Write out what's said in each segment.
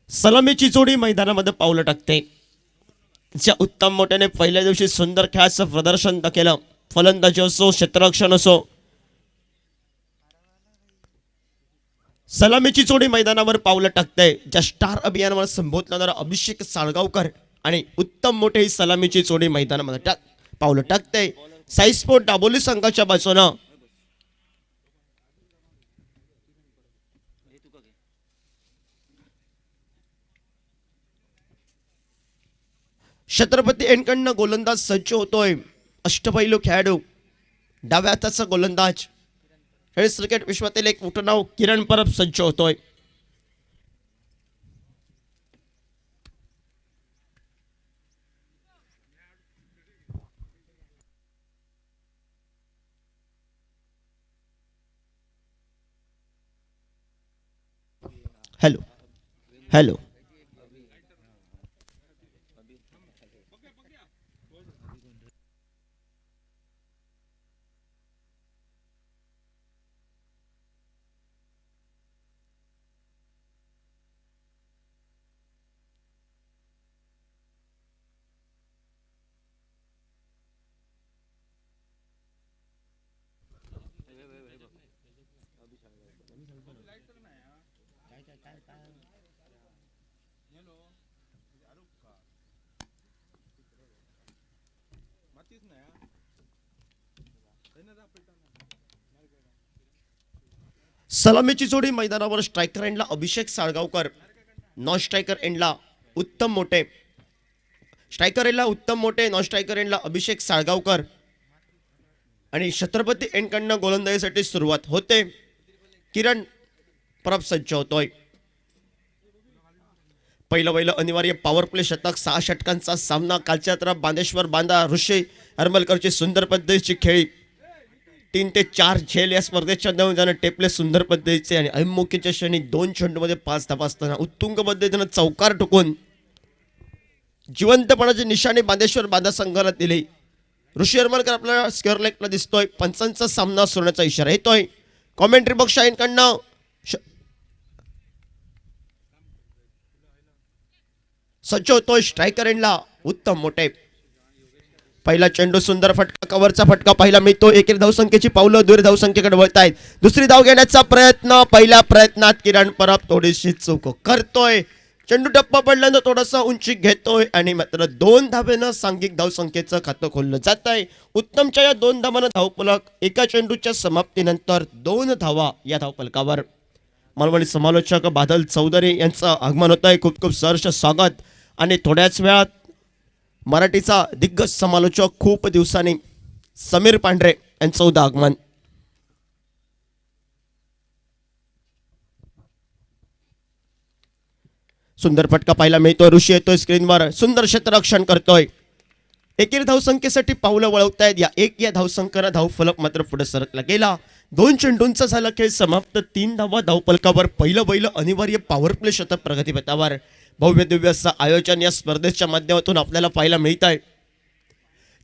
सलामीची जोडी मैदानामध्ये पावलं टाकते. ज्या उत्तम मोठ्याने पहिल्या दिवशी सुंदर खेळाचं प्रदर्शन केलं, फलंदाजी असो क्षेत्ररक्षण असो, सलामीची जोडी मैदानावर पावलं टाकते. ज्या स्टार अभियानावर संबोधला जाणारा अभिषेक साळगावकर आणि उत्तम मोठे ही सलामीची जोडी मैदानामध्ये पावलं टाकते. साईस्पोर्ट दाबोली संघाच्या बाजूनं छत्रपती एनकडनं गोलंदाज सज्ज होतोय. अष्टपैलू खेळाडू, डाव्या हाताचा गोलंदाज, हेच क्रिकेट विश्वातील एक मोठं नाव किरण परब सज्ज होतोय. हॅलो हॅलो सलामीची जोडी मैदानावर स्ट्रायकर एंडला अभिषेक साळगावकर, नॉन स्ट्रायकर एंडला उत्तम मोठे. स्ट्रायकर एंडला उत्तम मोठे, नॉन स्ट्रायकर एंडला अभिषेक साळगावकर. आणि छत्रपती एंडकडनं गोलंदाजीसाठी सुरुवात होते. किरण परब सज्ज होतोय. पहिलं अनिवार्य पॉवर प्ले शतक, 6 षटकांचा सामना. कालच्या तरफ बांदेश्वर बांदा ऋषी हरमलकरची सुंदर पद्धतीची खेळी. 3 ते 4 झेल या स्पर्धेच्या 9 जण टेपले सुंदर पद्धतीचे. आणि अभिमुखीच्या क्षणी 2 चेंडूमध्ये 5 धावा असताना उत्तुंग पद्धतीनं चौकार ठोकून जिवंतपणाची निशाणी बांदेश्वर बांधा संघाला दिली. ऋषी हरमलकर आपल्याला स्क्वेअर लेगला दिसतोय. पंचांचा सामना सोडण्याचा इशारा येतोय. कॉमेंट्री बॉक्स शाहीनकडनं सज्ज होतोय. स्ट्रायकर एंडला उत्तम मोठे. पहिला चेंडू सुंदर फटका, कव्हरचा फटका पाहिला मिळतो. एकेरी धावसंख्येची पावलं दूर धावसंख्येकडे वळतायत. दुसरी धाव घेण्याचा प्रयत्न, पहिल्या प्रयत्नात किरण परब थोडीशी चूक करतोय. चेंडू टप्पा पडल्यानं थोडासा उंची घेतोय आणि मात्र 2 धावेनं सांघिक धावसंख्येचं खातं खोललं जात आहे. उत्तमच्या या 2 धावांना धावफलक. एका चेंडूच्या समाप्तीनंतर 2 धावा या धावफलकावर. मालवणी समालोचक बादल चौधरी यांचं आगमन होत आहे. खूप खूप सहर्ष स्वागत. आणि थोड्याच वेळात मराठीचा दिग्गज समालोचक खूप दिवसांनी समीर पांढरे यांचं उद्या आगमन. सुंदर फटका पाहायला मिळतोय. ऋषी येतोय स्क्रीनवर, सुंदर क्षेत्ररक्षण करतोय. एकेरी धावसंख्येसाठी पावलं वळवतायत. या धावसंख्येनं धावफलक मात्र पुढे सरकला गेला. 2 चेंडूंचा झाला खेळ समाप्त. 3 धावा धावफलकावर. पहिलं अनिवार्य पॉवर प्ले शतक प्रगतीपथावर. भव्य दिव्य असं आयोजन या स्पर्धेच्या माध्यमातून आपल्याला पाहायला मिळत आहे.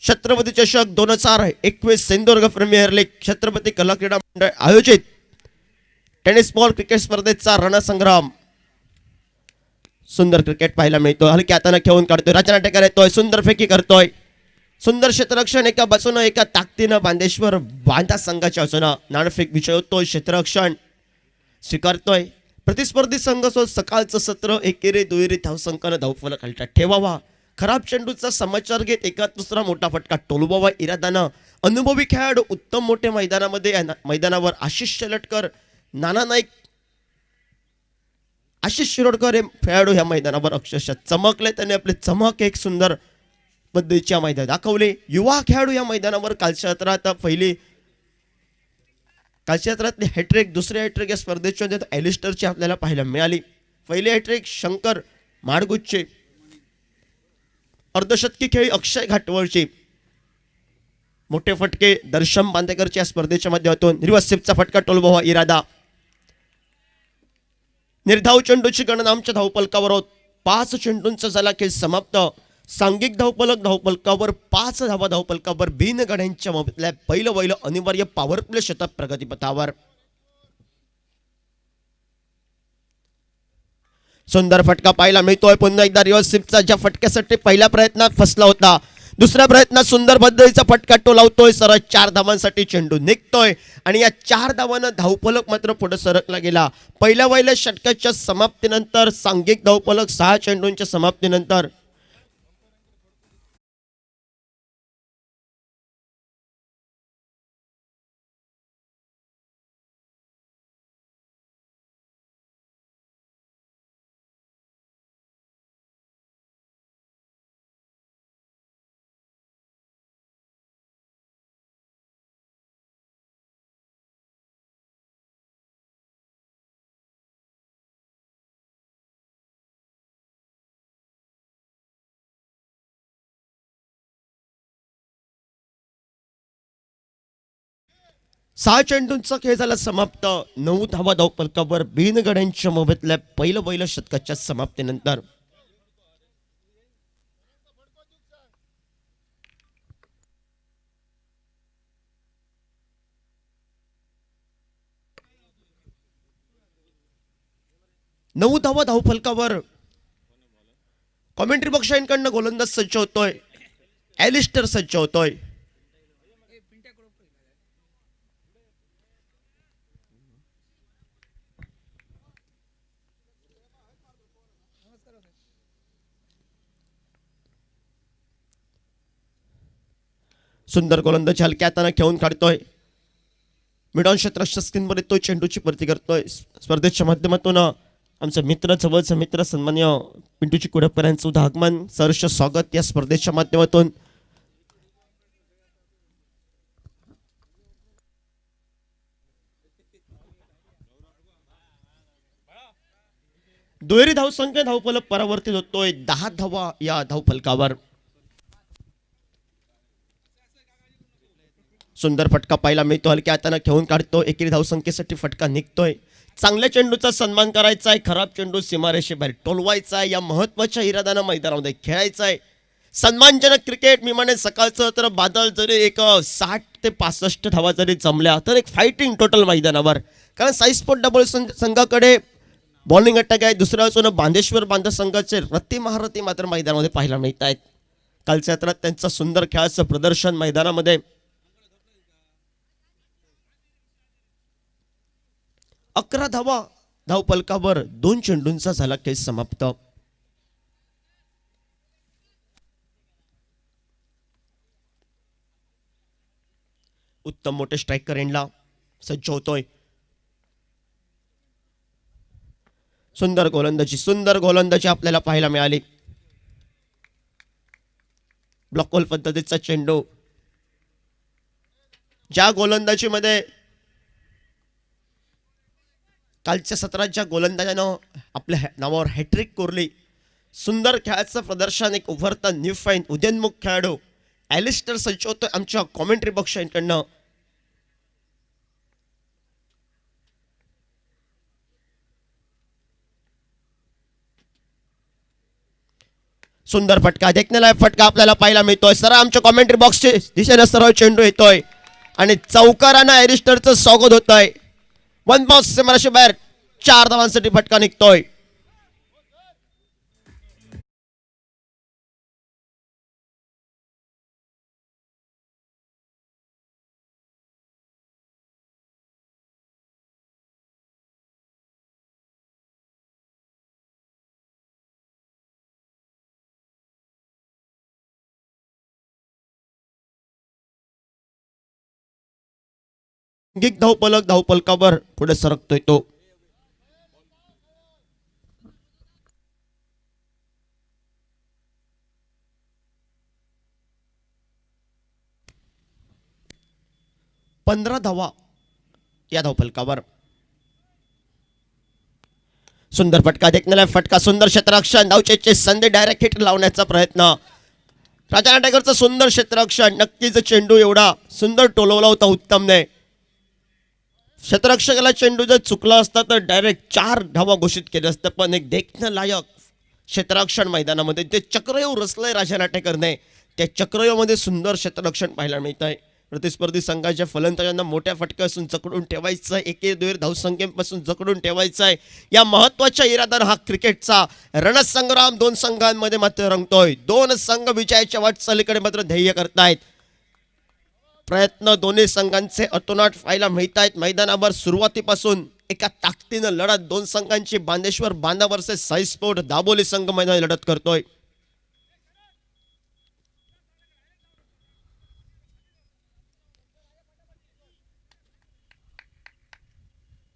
छत्रपती चषक 2021 सिंधुदुर्ग प्रीमियर लीग छत्रपती कला क्रीडा मंडळ आयोजित टेनिस बॉल क्रिकेट स्पर्धेचा रणसंग्राम. सुंदर क्रिकेट पाहायला मिळतोय. हलक्या हाताने खेळून काढतोय. रचनाटेकर येतोय, सुंदर फेकी करतोय. सुंदर क्षेत्ररक्षण एका बाजूनं, एका ताकदीनं बांदेश्वर बांधा संघाच्या बाजूनं नाणेफेक विजय होतोय. क्षेत्ररक्षण स्वीकारतोय. प्रतिस्पर्धी संघ सकाळचं सत्र एकेरी दुहेरी धावसंख्येनं धावफलक हलटा ठेवावा. खराब चेंडूचा समाचार घेत एकात दुसरा मोठा फटका टोलवावा इरादानं. अनुभवी खेळाडू उत्तम मोठ्या मैदानावर आशिष शेलटकर, नाना नाईक, आशिष शिरोडकर हे खेळाडू ह्या मैदानावर अक्षरशः चमकले. त्यांनी आपले चमक एक सुंदर पद्धतीच्या मैदानात दाखवले. युवा खेळाडू या मैदानावर कालच्या रात्रातली हॅट्रिक, दुसरी हॅट्रिक या स्पर्धेच्या एलिस्टरची आपल्याला पाहायला मिळाली. पहिली हॅट्रिक शंकर माडगुजचे, अर्धशतकी खेळी अक्षय घाटवळची. मोठे फटके दर्शन बांदेकरच्या स्पर्धेच्या माध्यमातून. रिव्हर्सिपचा फटका टोलवावा इरादा. निर्धाव चेंडूची गणना आमच्या धावफलकावर होत. 5 चेंडूंचा झाला खेळ समाप्त. सांघिक धावफलकावर 5 धावा धावफलकावर. बिन गड्यांच्या मोबदल्यात पहिलं अनिवार्य पॉवर प्ले शतक प्रगतीपथावर. सुंदर फटका पाहायला मिळतोय पुन्हा एकदा रिव्हर्स स्वीपचा ज्या फटक्यासाठी पहिल्या प्रयत्नात फसला होता दुसऱ्या प्रयत्नात सुंदर पद्धतीचा फटका तो लावतोय सरळ 4 धावांसाठी चेंडू निघतोय आणि या 4 धावांना धावफलक मात्र पुढे सरकला गेला. पहिल्या षटकाच्या समाप्तीनंतर सांघिक धावफलक 6 चेंडूंच्या समाप्तीनंतर सहा चेंडूंचा खेळ झाला समाप्त. 9 धावा धावफलकावर बिनगड्यांच्या मोबदल्यात पहिलं षटकाच्या समाप्तीनंतर. नऊ धावा धावफलकावर कॉमेंट्री बॉक्स कडनं गोलंदाज सज्ज होतोय, ॲलिस्टर सज्ज होतोय. सुंदर गोलंदाज हलक्या हाताने खेळून काढतोय. मिडॉन क्षेत्राच्या स्क्रीनवर येतोय, चेंडूची परती करतोय. स्पर्धेच्या माध्यमातून आमचे मित्र, जवळचे मित्र सन्मान्य पिंटूची कुडपकर यांचं आगमन, सहर्ष स्वागत या स्पर्धेच्या माध्यमातून. दुहेरी धावसंख्या धावफलक परावर्तित होतोय 10 धावा या धावफलकावर. सुंदर फटका पाहायला मिळतो, हलक्या हाताने खेळून काढतो. एकेरी धावसंख्येसाठी फटका निघतोय. चांगल्या चेंडूचा सन्मान करायचा आहे, खराब चेंडू सीमारेषेबाहेर टोलवायचा आहे. या महत्वाच्या इराद्यानं मैदानामध्ये खेळायचं आहे. सन्मानजनक क्रिकेट. मी म्हणेन सकाळचं तर बादल जरी एक 60 ते 65 धावा जरी जमल्या तर एक फायटिंग टोटल मैदानावर. कारण साई स्पोर्ट डबल संघाकडे बॉलिंग अटॅक आहे. दुसऱ्या बाजूने बांधेश्वर बांधा संघाचे रत्ती महारथी मात्र मैदानामध्ये पाहायला मिळत आहेत. कालच्या रात्रात त्यांचं सुंदर खेळाचं प्रदर्शन मैदानामध्ये. 11 धावा धावफलकावर 2 चेंडूंचा झाला खेळ समाप्त. उत्तम मोठे स्ट्रायकर एंडला सज्ज होतोय. सुंदर गोलंदाजी आपल्याला पाहायला मिळाली. ब्लॉक होल पद्धतीचा चेंडू. ज्या गोलंदाजीमध्ये कालच्या सत्राच्या गोलंदाजानं आपल्या नावावर हॅट्रिक कोरली. सुंदर खेळाचं प्रदर्शन, एक उभरता न्यू फाईन उदयनमुख खेळाडू ॲलिस्टर सज्ज होतोय आमच्या कॉमेंट्री बॉक्स कडनं. सुंदर फटका, देखण्याला फटका आपल्याला पाहायला मिळतोय. सरळ आमच्या कॉमेंट्री बॉक्सच्या दिशेने सरळ चेंडू येतोय आणि चौकारानं ॲलिस्टरचं स्वागत होत आहे. 1 बॉक्स सीमारेषे बाहेर 4 धावांसाठी फटका निघतोय. धावफलकावर पुढे सरकतोय तो. पंधरा धावा या धावफलकावर. सुंदर फटका, देखण्याला फटका, सुंदर क्षेत्ररक्षण, धावचेचे संधी, डायरेक्ट हिट लावण्याचा प्रयत्न. राजा नाटेकरचं सुंदर क्षेत्ररक्षण. नक्कीच चेंडू एवढा सुंदर टोलवला होता उत्तमने. क्षेत्ररक्षकाला चेंडू जर चुकला असता तर डायरेक्ट 4 धावा घोषित केले असतं. पण एक देखणं लायक क्षेत्ररक्षण मैदानामध्ये ते चक्रव्यूह रचलंय राजा नाटेकरने. त्या चक्रव्यूहामध्ये सुंदर क्षेत्ररक्षण पाहायला मिळत आहे. प्रतिस्पर्धी संघाच्या फलंदाजांना मोठ्या फटक्यापासून जखडून ठेवायचं आहे, एके दुहेरी धावसंख्येपासून जखडून ठेवायचं आहे. या महत्वाच्या इराद्यानं हा क्रिकेटचा रणसंग्राम दोन संघांमध्ये मात्र रंगतोय. दोन संघ विजयाच्या वाटचालीकडे मात्र ध्येय करतायत. प्रयत्न दोन्ही संघांचे अतोनाट पाहायला मिळत आहेत. मैदानावर सुरुवातीपासून एका ताकदीनं लढत दोन संघांची बांदेश्वर बांधा वर्सेस साई स्पोर्ट दाबोली संघ मैदानी लढत करतोय.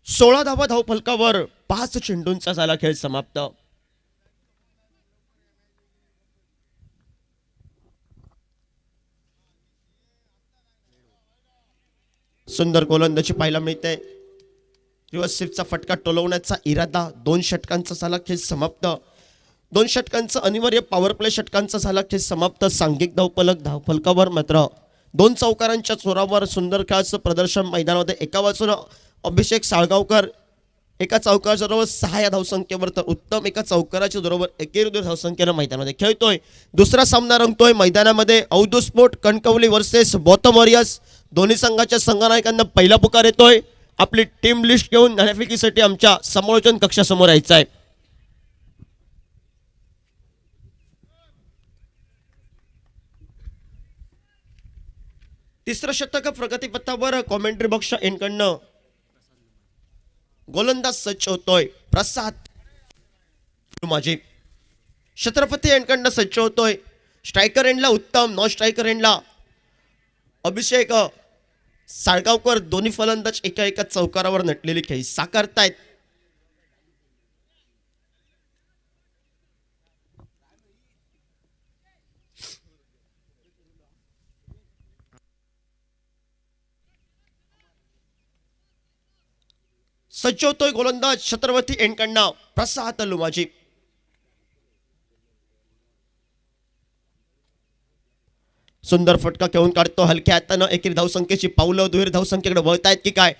16 धावा धावफलकावर 5 चेंडूंचा झाला खेळ समाप्त. सुंदर गोलंदाजी पाहायला मिळते. रिव्हर्स स्वीपचा फटका टोलवण्याचा इरादा. 2 षटकांचा झाला खेळ समाप्त. 2 षटकांचा अनिवार्य पॉवर प्ले षटकांचा झाला खेळ समाप्त. सांघिक धावफलकावर मात्र 2 चौकारांच्या जोरावर सुंदर खेळाचं प्रदर्शन मैदानामध्ये. एका बाजूला अभिषेक साळगावकर एका चौकाराच्या बरोबर 6 या धावसंख्येवर, तर उत्तम एका चौकाराच्या बरोबर एकेरी धावसंख्येनं मैदानामध्ये खेळतोय. दुसरा सामना रंगतोय मैदानामध्ये. Avdhoot Sport Kankavli versus Botham Warriors. दोन्ही संघाच्या संघनायकांना पहिला पुकार येतोय. आपली टीम लिस्ट घेऊन नाणेफेकीसाठी आमच्या समालोचन कक्षासमोर यायचं आहे. तिसरं षटक प्रगतीपथावर कॉमेंट्री बॉक्सच्या एंडकडनं गोलंदाज सज्ज होतोय प्रसाद माझी. छत्रपती एंडकडनं सज्ज होतोय. स्ट्रायकर एंडला उत्तम, नॉन स्ट्रायकर एंडला अभिषेक साळगावकर. दोन्ही फलंदाज एका एका चौकारावर नटलेली खेळी साकारतायत. सज्ज होतोय गोलंदाज छत्रपती एंडकडनं प्रसाद लुमाजी. सुंदर फटका खेळून काढतो हलक्या हातानं. एकेरी धावसंख्येची पावलं दुहेरी धावसंख्येकडे वळतायत की काय.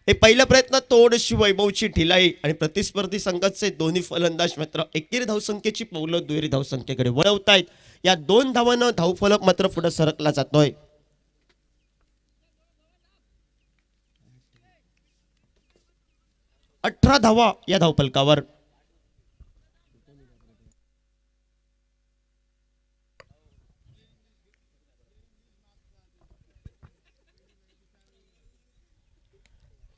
हे पहिला प्रयत्न थोडीशी वैभवची ढिलाई आणि प्रतिस्पर्धी संघाचे दोन्ही फलंदाज मात्र एकेरी धावसंख्येची पावलं दुहेरी धावसंख्येकडे वळवतायत. या 2 धावांना धावफलक मात्र पुढे सरकला जातोय. 18 धावा या धावफलकावर.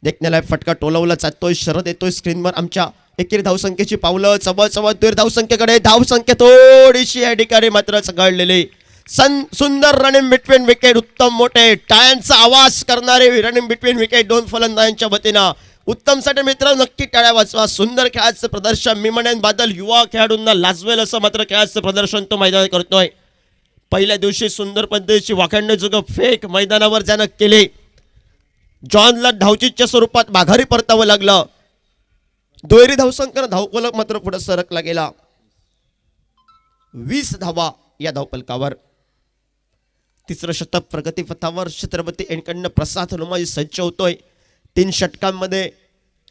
देखण्याला फटका टोलवला जातोय. शरद येतोय स्क्रीनवर. आमच्या एकेरी धावसंख्येची पावलं चवळ चवळ दुहेरी धावसंख्येकडे. धावसंख्या थोडीशी या ठिकाणी मात्र चघळलेली. सुंदर रनिंग बिटवीन विकेट. उत्तम मोठे टाळ्यांचा आवाज करणारे रनिंग बिटवीन विकेट दोन फलंदाजांच्या वतीनं. उत्तम साठी मित्र नक्की टाळ्या वाजवा. सुंदर खेळाचं प्रदर्शन. मी म्हणेन बादल युवा खेळाडूंना लाजवेल असं मात्र खेळाचं प्रदर्शन तो मैदानात करतोय. पहिल्या दिवशी सुंदर पद्धतीची वाखाणण्याजोगं फेक मैदानावर ज्यानं केले. जॉनला धावचीच्या स्वरूपात माघारी परतावं लागलं. दुहेरी धावसंख्येनं धावफलक मात्र पुढे सरकला गेला. 20 धावा या धावफलकावर. तिसरं षटक प्रगतीपथावर छत्रपती एंडकडनं प्रसाद हनुमाजी सज्ज होतोय. 3 षटकांमध्ये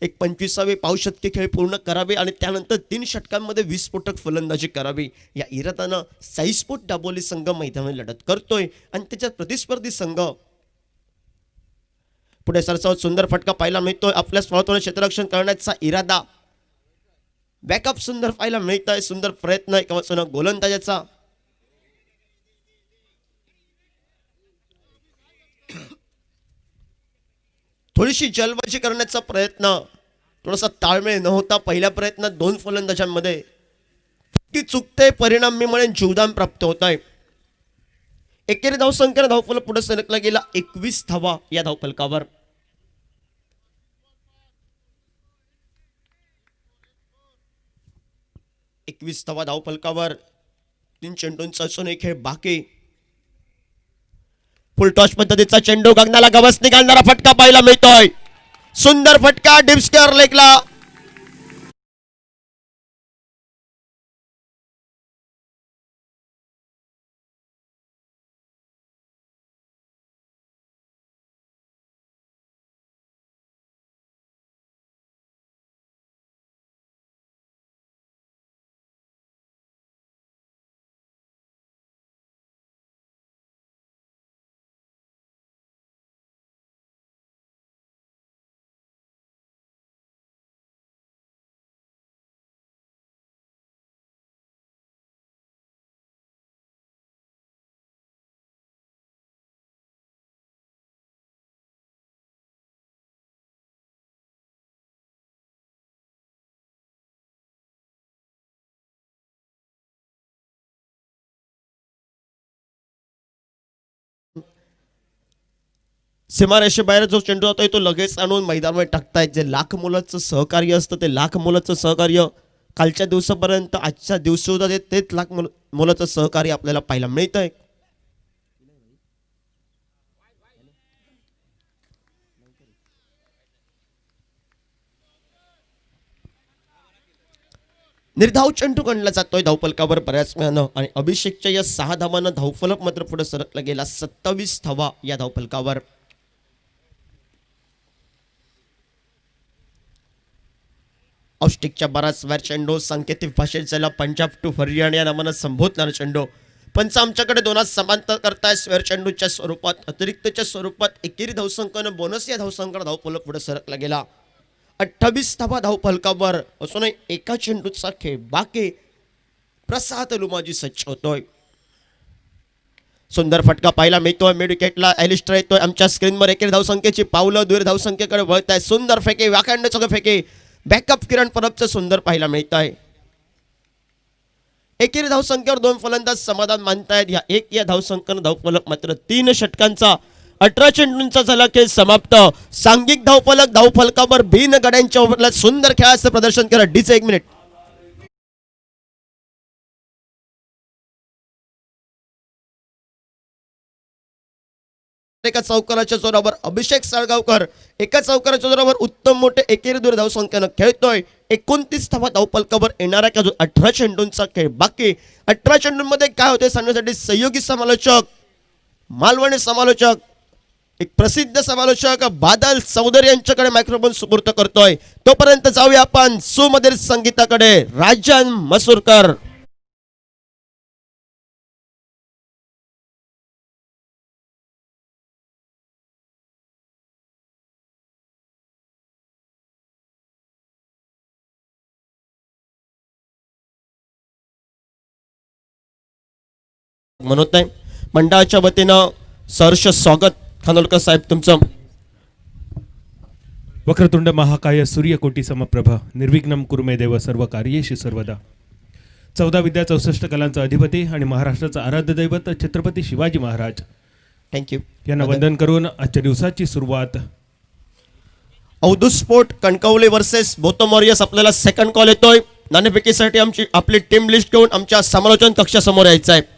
एक 25वे पावशतकी खेळ पूर्ण करावे आणि त्यानंतर 3 षटकांमध्ये 20 स्फोटक फलंदाजी करावी या इराद्यानं साई स्पोर्ट दाबोली संघ मैदानात लढत करतोय. आणि त्याच्यात प्रतिस्पर्धी संघ पुढे सरसावत. सुंदर फटका पाहायला मिळतोय. आपल्या स्वतःने क्षेत्ररक्षण करण्याचा इरादा. बॅकअप सुंदर पाहायला मिळत आहे. सुंदर प्रयत्न एका बाजूनं गोलंदाजाचा. थोडीशी जलबाजी करण्याचा प्रयत्न. थोडासा ताळमेळ नव्हता पहिल्या प्रयत्नात 2 फलंदाजांमध्ये. ती चुकते. परिणाम मी म्हणेन जीवदान प्राप्त होत आहे. एकेरी धावसंख्येनं धावफलक पुढे सरकला गेला. 21 धावा या धावफलकावर. धावा धावफलकावर. 3 चेंडूंचा असून एक खेळ बाकी. फुल टॉस पद्धतीचा चेंडू. गगनाला गवसणी घालणारा फटका पाहायला मिळतोय. सुंदर फटका डीप स्क्वेअर लेगला. सीमारेषेबाहेर जो चेंडू जातोय तो लगेच आणून मैदानावर टाकतायत. जे लाख मोलाचं सहकार्य असतं ते लाख मोलाचं सहकार्य कालच्या दिवसापर्यंत आजच्या दिवशी सुद्धा तेच लाख मोलाचं सहकार्य आपल्याला पाहायला मिळतंय. निर्धाव चेंडू गणला जातोय धावफलकावर बऱ्याच वेळानं आणि अभिषेकच्या या 6 धावांना धावफलक मात्र पुढे सरकला गेला. 27 धावा या धावफलकावर. औष्टिकच्या बराच वेळ चेंडू सांकेतिक भाषेत ज्याला पंजाब टू हरियाणा या नावानं संबोधणारा चेंडू पंच आमच्याकडे दोनात समांतर करताय. स्वेर चेंडूच्या स्वरूपात अतिरिक्तच्या स्वरूपात एकेरी धावसंख्येनं बोनस या धावसंख्येनं धावफलक पुढे सरकला गेला. 28 धावा धावफलकावर असूनही एका चेंडूचा खेळ बाकी. प्रसाद लुमाजी सज्ज होतोय. सुंदर फटका पाहायला मिळतोय. मिड विकेटला एलिस्टर येतोय. आमच्या स्क्रीनवर एकेरी धावसंख्येची पावलं दूर धावसंख्येकडे वळत आहे. सुंदर फेके व्याखंड सगळं फेके बॅकअप किरण परबचं सुंदर पाहायला मिळत आहे. एकेरी धावसंख्येवर 2 फलंदाज समाधान मानतायत. या धावसंख्येनं धावफलक मात्र 3 षटकांचा 18 चेंडूंचा झाला खेळ समाप्त. सांघिक धावफलक धावफलकावर बिन गड्यांच्या ओव्हरला सुंदर खेळाचं प्रदर्शन केलं. डीचे 1 मिनिट. एका चौकाराच्या जोरावर अभिषेक साळगावकर एका चौकाराच्या जोरावर उत्तम मोठे एकेरी दूर धावसंख्येनं खेळतोय. 29 धावा धावफलकावर येणारा का जो 18 चेंडूंचा खेळ बाकी. 18 चेंडूंमध्ये काय होते सांगण्यासाठी सहयोगी समालोचक मालवणी समालोचक एक प्रसिद्ध समालोचक बादल चौधरी यांच्याकडे मायक्रोफोन सुपूर्द करतोय. तोपर्यंत जाऊया आपण सुमधुर संगीताकडे. राजन मसूरकर. म्हणत नाही मंडळाच्या वतीनं सहर्ष स्वागत खानोलकर साहेब तुमचं. वक्रतुंड महाकाय सूर्यकोटी समप्रभ निर्विघ्नं कुरु मे देव सर्व कार्येषु सर्वदा. 14 विद्या 64 कलांचा अधिपती आणि महाराष्ट्राचा आराध्य दैवत छत्रपती शिवाजी महाराज थँक्यू यांना वंदन करून आजच्या दिवसाची सुरुवात. Avdhoot sport Kankavli versus Botham Warriors. आपल्याला सेकंड कॉल येतोय. नाणेफेकीसाठी आपली टीम लिस्ट घेऊन आमच्या समालोचन कक्षासमोर यायचं आहे.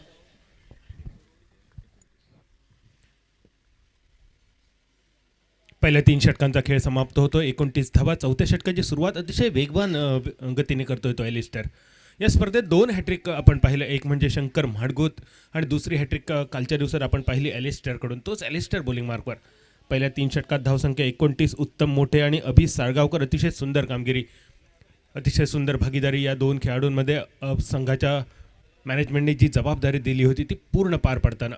पहिल्या 3 षटकांचा खेळ समाप्त होतो. 29 धावा. 4थ्या षटकाची सुरुवात अतिशय वेगवान गतीने करतोय तो एलिस्टर. या स्पर्धेत 2 हॅट्रिक आपण पाहिलं. एक म्हणजे शंकर म्हाडगूत आणि दुसरी हॅट्रिक कालच्या दिवसात आपण पाहिली एलिस्टरकडून. तोच एलिस्टर बॉलिंग मार्कवर. पहिल्या 3 षटकात धावसंख्या 29. उत्तम मोठे आणि अभि साळगावकर अतिशय सुंदर कामगिरी, अतिशय सुंदर भागीदारी या 2 खेळाडूंमध्ये. संघाच्या मॅनेजमेंटने जी जबाबदारी दिली होती ती पूर्ण पार पडताना.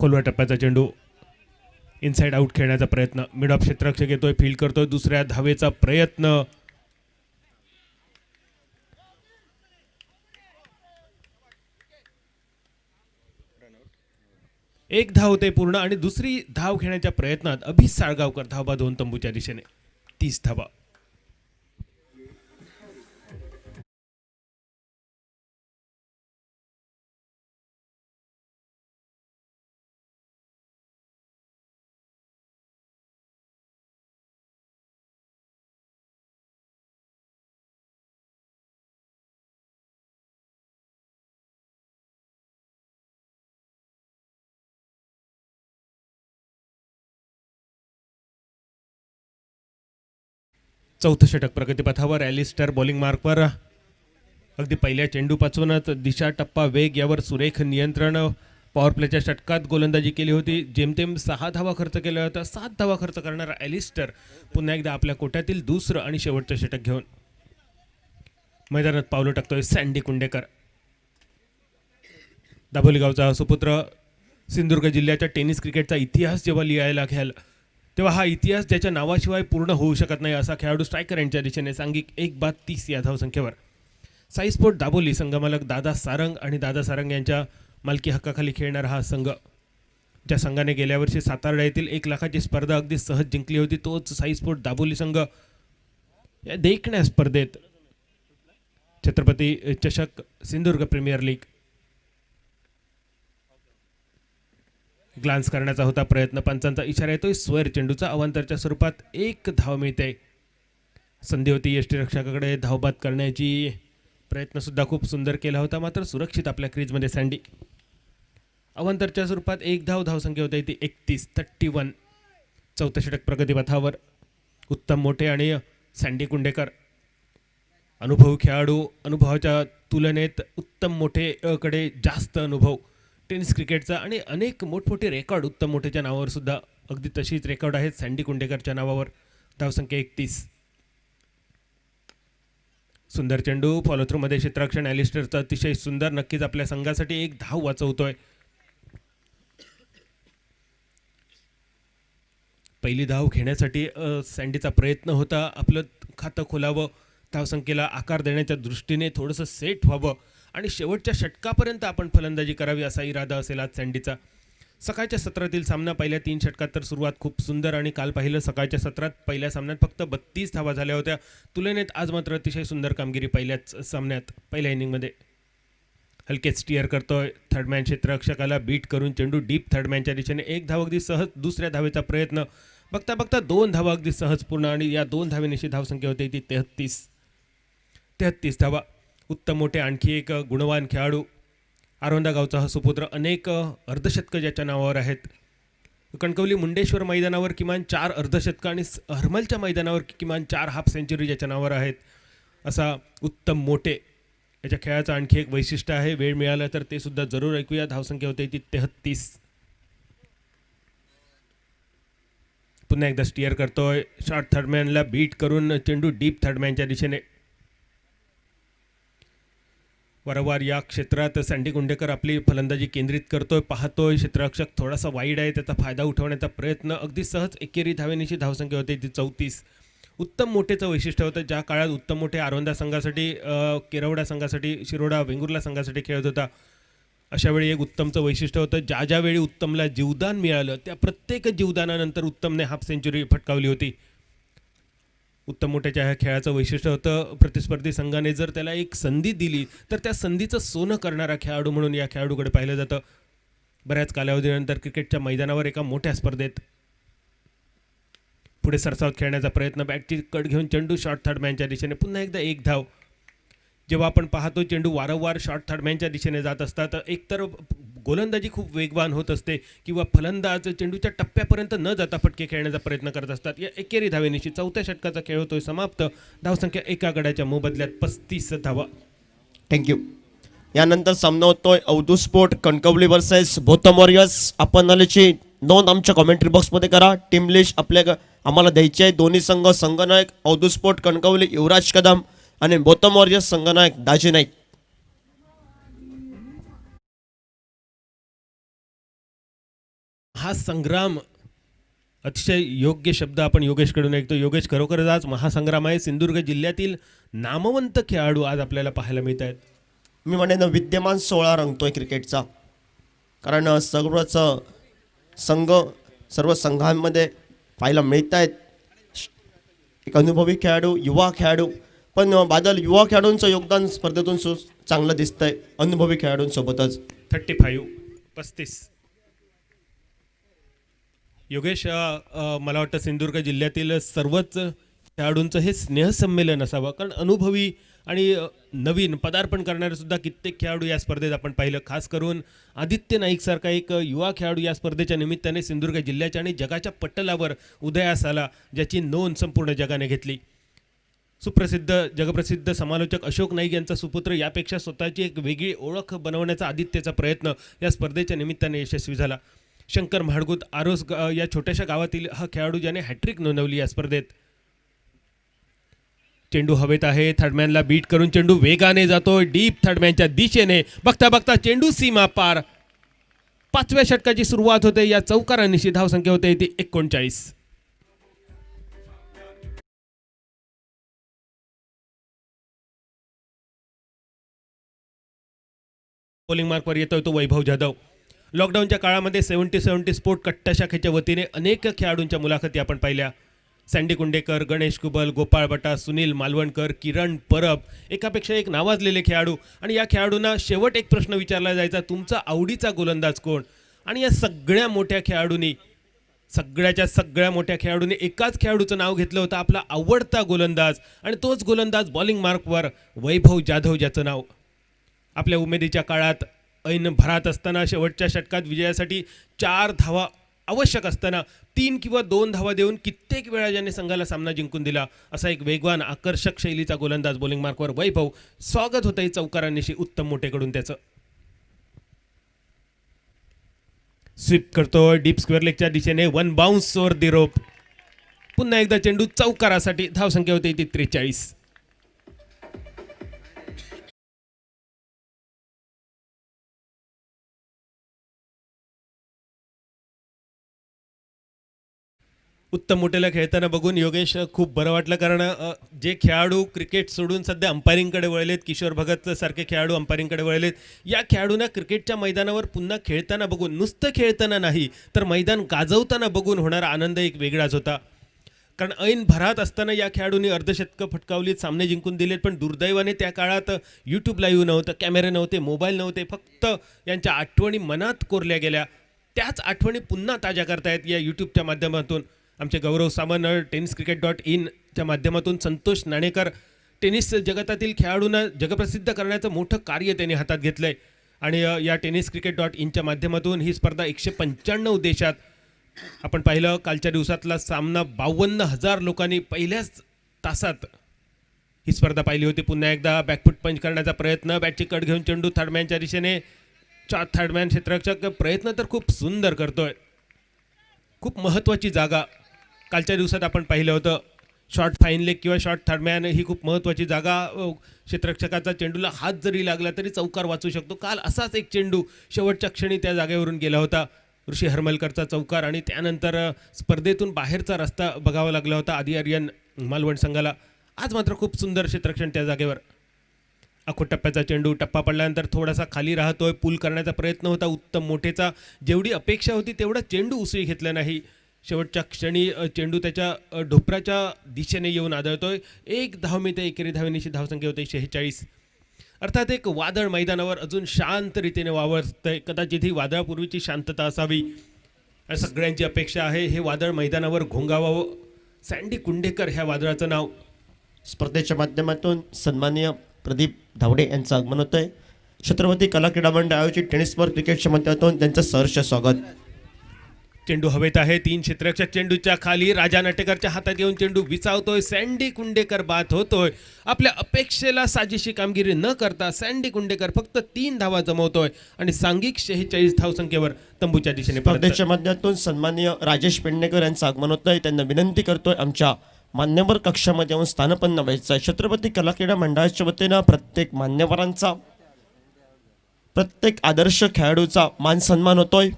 खोलवा टप्प्याचा चेंडू इनसाइड आउट खेळण्याचा प्रयत्न. मिड ऑफ क्षेत्ररक्षक येतोय, फील्ड करतोय. दुसऱ्या धावेचा प्रयत्न. एक धाव होते पूर्ण आणि दुसरी धाव घेण्याच्या प्रयत्नात अभि साळगावकर धावा 2 तंबूच्या दिशेने. 30 धावा. चौथं षटक प्रगतीपथावर. एलिस्टर बॉलिंग मार्कवर. अगदी पहिल्या चेंडूपासूनच दिशा, टप्पा, वेग यावर सुरेख नियंत्रण. पॉवर प्लेच्या षटकात गोलंदाजी केली होती. जेमतेम 6 धावा खर्च केला होता. 7 धावा खर्च करणारा एलिस्टर पुन्हा एकदा आपल्या कोट्यातील दुसरं आणि शेवटचं षटक घेऊन मैदानात पावलं टाकतोय. सँडी कुंडेकर, दाभोली गावचा सुपुत्र. सिंधुदुर्ग जिल्ह्याच्या टेनिस क्रिकेटचा इतिहास जेव्हा लिहायला घ्याल तेव्हा हा इतिहास ज्याच्या नावाशिवाय पूर्ण होऊ शकत नाही असा खेळाडू. स्ट्रायकर यांच्या दिशेने सांघिक 1/30 या धावसंख्येवर. साई स्पोर्ट दाभोली संघमालक दादा सारंग आणि दादा सारंग यांच्या मालकी हक्काखाली खेळणारा हा संघ, ज्या संघाने गेल्या वर्षी सातारा येथील 1 लाखाची स्पर्धा अगदी सहज जिंकली होती, तोच साई स्पोर्ट दाभोली संघ या देखण्या स्पर्धेत छत्रपती चषक सिंधुदुर्ग प्रीमियर लीग ग्लान्स करण्याचा होता प्रयत्न, पंचांचा इशारा येतोय, स्वर चेंडूचा अवांतरच्या स्वरूपात 1 धाव मिळते. संधी होती यष्टीरक्षकाकडे धावबाद करण्याची, प्रयत्नसुद्धा खूप सुंदर केला होता, मात्र सुरक्षित आपल्या क्रीजमध्ये सँडी. अवांतरच्या स्वरूपात 1 धाव, धावसंख्या होती ती 31. चौथं षटक प्रगतीपथावर. उत्तम मोठे आणि सँडी कुंडेकर अनुभवी खेळाडू, अनुभवाच्या तुलनेत उत्तम मोठे कडे जास्त अनुभव टेनिस क्रिकेटचा आणि अनेक मोठमोठे रेकॉर्ड उत्तम मोठेच्या नावावर सुद्धा अगदी तशीच रेकॉर्ड आहेत सँडी कुंडेकरच्या नावावर. धावसंख्या 31. सुंदर चेंडू फॉलो थ्रू मध्ये क्षेत्ररक्षण ॲलिस्टरचं अतिशय सुंदर, नक्कीच आपल्या संघासाठी 1 धाव वाचवतोय. पहिली धाव घेण्यासाठी सँडीचा प्रयत्न होता, आपलं खातं खोलावं, धावसंख्येला आकार देण्याच्या दृष्टीने थोडंसं सेट व्हावं आणि शेवटच्या षटकापर्यंत आपण फलंदाजी करावी असा इरादा असेल आज सँडीचा. सकाळच्या सत्रातील सामना पहिल्या 3 षटकात तर सुरुवात खूप सुंदर आणि काल पाहिलं सकाळच्या सत्रात पहिल्या सामन्यात फक्त 32 धावा झाल्या होत्या. तुलनेत आज मात्र अतिशय सुंदर कामगिरी पहिल्याच सामन्यात, पहिल्या इनिंगमध्ये. हलकेच स्टिअर करतोय थर्डमॅन, क्षेत्ररक्षकाला बीट करून चेंडू डीप थर्डमॅनच्या दिशेने. 1 धाव अगदी सहज, दुसऱ्या धावेचा प्रयत्न, बघता बघता 2 धावा अगदी सहज पूर्ण आणि या 2 धावेनिशी धावसंख्या होती ती 33 धावा. उत्तम मोठे आणखी एक गुणवान खेळाडू, आरोंदा गावचा हा सुपुत्र, अनेक अर्धशतकं ज्याच्या नावावर आहेत. कणकवली मुंडेश्वर मैदानावर किमान 4 अर्धशतकं आणि हरमलच्या मैदानावर किमान 4 हाफ सेंचुरी ज्याच्या नावावर आहेत असा उत्तम मोठे. याच्या खेळाचं आणखी एक वैशिष्ट्य आहे, वेळ मिळाला तर ते सुद्धा जरूर ऐकूया. धावसंख्या होते ती 33. पुन्हा एकदा स्टिअर करतोय, शॉर्ट थर्डमॅनला बीट करून चेंडू डीप थर्डमॅनच्या दिशेने. वारंवार या क्षेत्रात सँडी कुंडेकर आपली फलंदाजी केंद्रित करतोय, पाहतोय, क्षेत्ररक्षक थोडासा वाईड आहे, त्याचा फायदा उठवण्याचा प्रयत्न, अगदी सहज एकेरी धावेनिशी धावसंख्या होते ती 34. उत्तम मोठेचं वैशिष्ट्य होतं, ज्या काळात उत्तम मोठे आरोंदा संघासाठी, केरवडा संघासाठी, शिरोडा वेंगुर्ला संघासाठी खेळत होता, अशावेळी एक उत्तमचं वैशिष्ट्य होतं, ज्यावेळी उत्तमला जीवदान मिळालं त्या प्रत्येक जीवदानानंतर उत्तमने हाफ सेंचुरी फटकावली होती. उत्तम मोठ्याच्या ह्या खेळाचं वैशिष्ट्य होतं, प्रतिस्पर्धी संघाने जर त्याला एक संधी दिली तर त्या संधीचं सोनं करणारा खेळाडू म्हणून या खेळाडूकडे पाहिलं जातं. बऱ्याच कालावधीनंतर क्रिकेटच्या मैदानावर एका मोठ्या स्पर्धेत पुढे सरसावत खेळण्याचा प्रयत्न, बॅटची कट घेऊन चेंडू शॉर्ट थर्डमॅनच्या दिशेने. पुन्हा एकदा 1 धाव. जेव्हा आपण पाहतो चेंडू वारंवार शॉर्ट थर्डमॅनच्या दिशेने जात असतात, एकतर गोलंदाजी खूप वेगवान होत असते किंवा फलंदाज चेंडूच्या टप्प्यापर्यंत न जाता फटके खेळण्याचा प्रयत्न करत असतात. या एकेरी धावेनिशी चौथ्या षटकाचा खेळ होतोय समाप्त. धावसंख्या एका गड्याच्या मोबदल्यात 35 धावा. थँक्यू. यानंतर सामना होतोय Avdhu sport Kankavli versus Botham warriors. आपण झाल्याची नोंद आमच्या कॉमेंट्री बॉक्समध्ये करा. टीम लिस्ट आम्हाला द्यायची आहे. दोन्ही संघ संघनायक अवधू स्पोर्ट कणकवली युवराज कदम आणि बोथम वॉरियर्स संघनायक दाजी नाईक. हा संग्राम, अतिशय योग्य शब्द आपण योगेशकडून ऐकतो. योगेश, खरोखरच आज महासंग्राम आहे. सिंधुदुर्ग जिल्ह्यातील नामवंत खेळाडू आज आपल्याला पाहायला मिळत आहेत. मी म्हणेन विद्यमान 16 रंगतोय क्रिकेटचा, कारण सर्व संघांमध्ये पाहायला मिळत आहेत एक अनुभवी खेळाडू, युवा खेळाडू. पण बादल, युवा खेळाडूंचं योगदान स्पर्धेतून चांगलं दिसतंय अनुभवी खेळाडूंसोबतच. 35. योगेश, मला वाटतं सिंधुदुर्ग जिल्ह्यातील सर्वच खेळाडूंचं हे स्नेहसंमेलन असावं, कारण अनुभवी आणि नवीन पदार्पण करणारे सुद्धा कित्येक खेळाडू या स्पर्धेत आपण पाहिलं. खास करून आदित्य नाईकसारखा एक युवा खेळाडू या स्पर्धेच्या निमित्ताने सिंधुदुर्ग जिल्ह्याच्या आणि जगाच्या पटलावर उदयास आला, ज्याची नोंद संपूर्ण जगाने घेतली. जगप्रसिद्ध समालोचक अशोक नाईक यांचा सुपुत्र यापेक्षा स्वतःची एक वेगळी ओळख बनवण्याचा आदित्यचा प्रयत्न या स्पर्धेच्या निमित्ताने यशस्वी झाला. शंकर म्हाडगूत आरोस या छोट्याशा गावातील हा खेळाडू ज्याने हॅट्रिक नोंदवली या स्पर्धेत. चेंडू हवेत आहे, थर्डमॅनला बीट करून चेंडू वेगाने जातो डीप थर्डमॅनच्या दिशेने. बघता बघता चेंडू सीमा पार. 5व्या षटकाची सुरुवात होते. या चौकारांनिशी धावसंख्या होते ती 39. बॉलिंग मार्कवर येतोय तो वैभव जाधव. लॉकडाऊनच्या काळामध्ये 70 स्पोर्ट कट्टा शाखेच्या वतीने अनेक खेळाडूंच्या मुलाखती आपण पाहिल्या. सँडी कुंडेकर, गणेश कुबल, गोपाळ बटा, सुनील मालवणकर, किरण परब, एकापेक्षा एक नावाजलेले खेळाडू. आणि या खेळाडूंना शेवट एक प्रश्न विचारला जायचा, तुमचा आवडीचा गोलंदाज कोण? आणि या सगळ्या मोठ्या खेळाडूंनी सगळ्या मोठ्या खेळाडूंनी एकाच खेळाडूचं नाव घेतलं होतं, आपला आवडता गोलंदाज, आणि तोच गोलंदाज बॉलिंग मार्कवर वैभव जाधव, ज्याचं नाव आपल्या उमेदीच्या काळात ऐन भरात असताना शेवटच्या षटकात विजयासाठी 4 धावा आवश्यक असताना 3 किंवा 2 धावा देऊन कित्येक वेळा ज्याने संघाला सामना जिंकून दिला, असा एक वेगवान आकर्षक शैलीचा गोलंदाज बॉलिंग मार्कवर वैभव. स्वागत होतं चौकारांनिशी उत्तम मोठेकडून. त्याचं स्वीप करतो डीप स्क्वेअर लेगच्या दिशेने, 1 बाउन्स ओव्हर दी रोप. पुन्हा एकदा चेंडू चौकारासाठी. धावसंख्या होते ती 43. उत्तम मोठेला खेळताना बघून योगेश खूप बरं वाटलं, कारण जे खेळाडू क्रिकेट सोडून सध्या अंपायरिंगकडे वळलेत, किशोर भगत सारखे खेळाडू अंपायरिंगकडे वळलेत, या खेळाडूंना क्रिकेटच्या मैदानावर पुन्हा खेळताना बघून, नुसतं खेळताना नाही तर मैदान गाजवताना बघून होणारा आनंद एक वेगळाच होता. कारण ऐन भरात असताना या खेळाडूंनी अर्धशतकं फटकावलीत, सामने जिंकून दिलेत, पण दुर्दैवाने त्या काळात यूट्यूब लाईव्ह नव्हतं, कॅमेरे नव्हते, मोबाईल नव्हते, फक्त यांच्या आठवणी मनात कोरल्या गेल्या. त्याच आठवणी पुन्हा ताज्या करतायत या यूट्यूबच्या माध्यमातून. आमचे गौरव सामंत tenniscricket.in च्या माध्यमातून संतोष नाणेकर टेनिस जगतातील खेळाडूंना जगप्रसिद्ध करण्याचं मोठं कार्य त्यांनी हातात घेतलं आहे. आणि या tenniscricket.in च्या माध्यमातून ही स्पर्धा 195 देशात, आपण पाहिलं कालच्या दिवसातला सामना 52,000 लोकांनी पहिल्याच तासात ही स्पर्धा पाहिली होती. पुन्हा एकदा बॅकफूट पंच करण्याचा प्रयत्न, बॅटची कट घेऊन चेंडू थर्डमॅनच्या दिशेने. थर्डमॅन क्षेत्ररक्षक प्रयत्न तर खूप सुंदर करतोय. खूप महत्त्वाची जागा कालच्या दिवसात आपण पाहिलं होतं. शॉर्ट फाईन लेग किंवा शॉर्ट थर्डमॅन ही खूप महत्त्वाची जागा. क्षेत्ररक्षकाचा चेंडूला हात जरी लागला तरी चौकार वाचू शकतो. काल असाच एक चेंडू शेवटच्या क्षणी त्या जागेवरून गेला होता, ऋषी हरमलकरचा चौकार. आणि त्यानंतर स्पर्धेतून बाहेरचा रस्ता बघावा लागला होता आधी आर्यन मालवण संघाला. आज मात्र खूप सुंदर क्षेत्ररक्षण त्या जागेवर. आखो टप्प्याचा चेंडू, टप्पा पडल्यानंतर थोडासा खाली राहतोय, पूल करण्याचा प्रयत्न होता उत्तम मोठेचा. जेवढी अपेक्षा होती तेवढा चेंडू उसळी घेतला नाही. शेवटच्या क्षणी चेंडू त्याच्या ढोपराच्या दिशेने येऊन आदळतोय. 1 धाव मिळते, एकेरी धावेनिशी धावसंख्या होते 46. अर्थात एक वादळ मैदानावर अजून शांत रीतीने वावरतंय. कदाचित ही वादळापूर्वीची शांतता असावी, सगळ्यांची अपेक्षा आहे. हे वादळ मैदानावर घोंगावावं. सँडी कुंडेकर ह्या वादळाचं नाव. स्पर्धेच्या माध्यमातून सन्माननीय प्रदीप धावडे यांचं आगमन होत आहे. छत्रपती कला क्रीडा मंडळ आयोजित टेनिस फॉर क्रिकेटच्या माध्यमातून त्यांचं सहर्ष स्वागत. चेंडू हवेत आहे. 3 क्षेत्ररक्षक चेंडूच्या खाली. राजा नाटेकरच्या हातात येऊन चेंडू विचावतोय. सँडी कुंडेकर बाद होतोय. आपल्या अपेक्षेला साजेशी कामगिरी न करता सँडी कुंडेकर फक्त 3 धावा जमवतोय आणि सांघिक 46 धावसंख्येवर तंबूच्या दिशेने. स्पर्धेच्या माध्यमातून सन्माननीय राजेश पेडणेकर यांचं आगमन होत आहे. त्यांना विनंती करतोय आमच्या मान्यवर कक्षामध्ये येऊन स्थानपन्न व्हायचं आहे. छत्रपती कला क्रीडा मंडळाच्या वतीनं प्रत्येक मान्यवरांचा, प्रत्येक आदर्श खेळाडूचा मान सन्मान होतोय.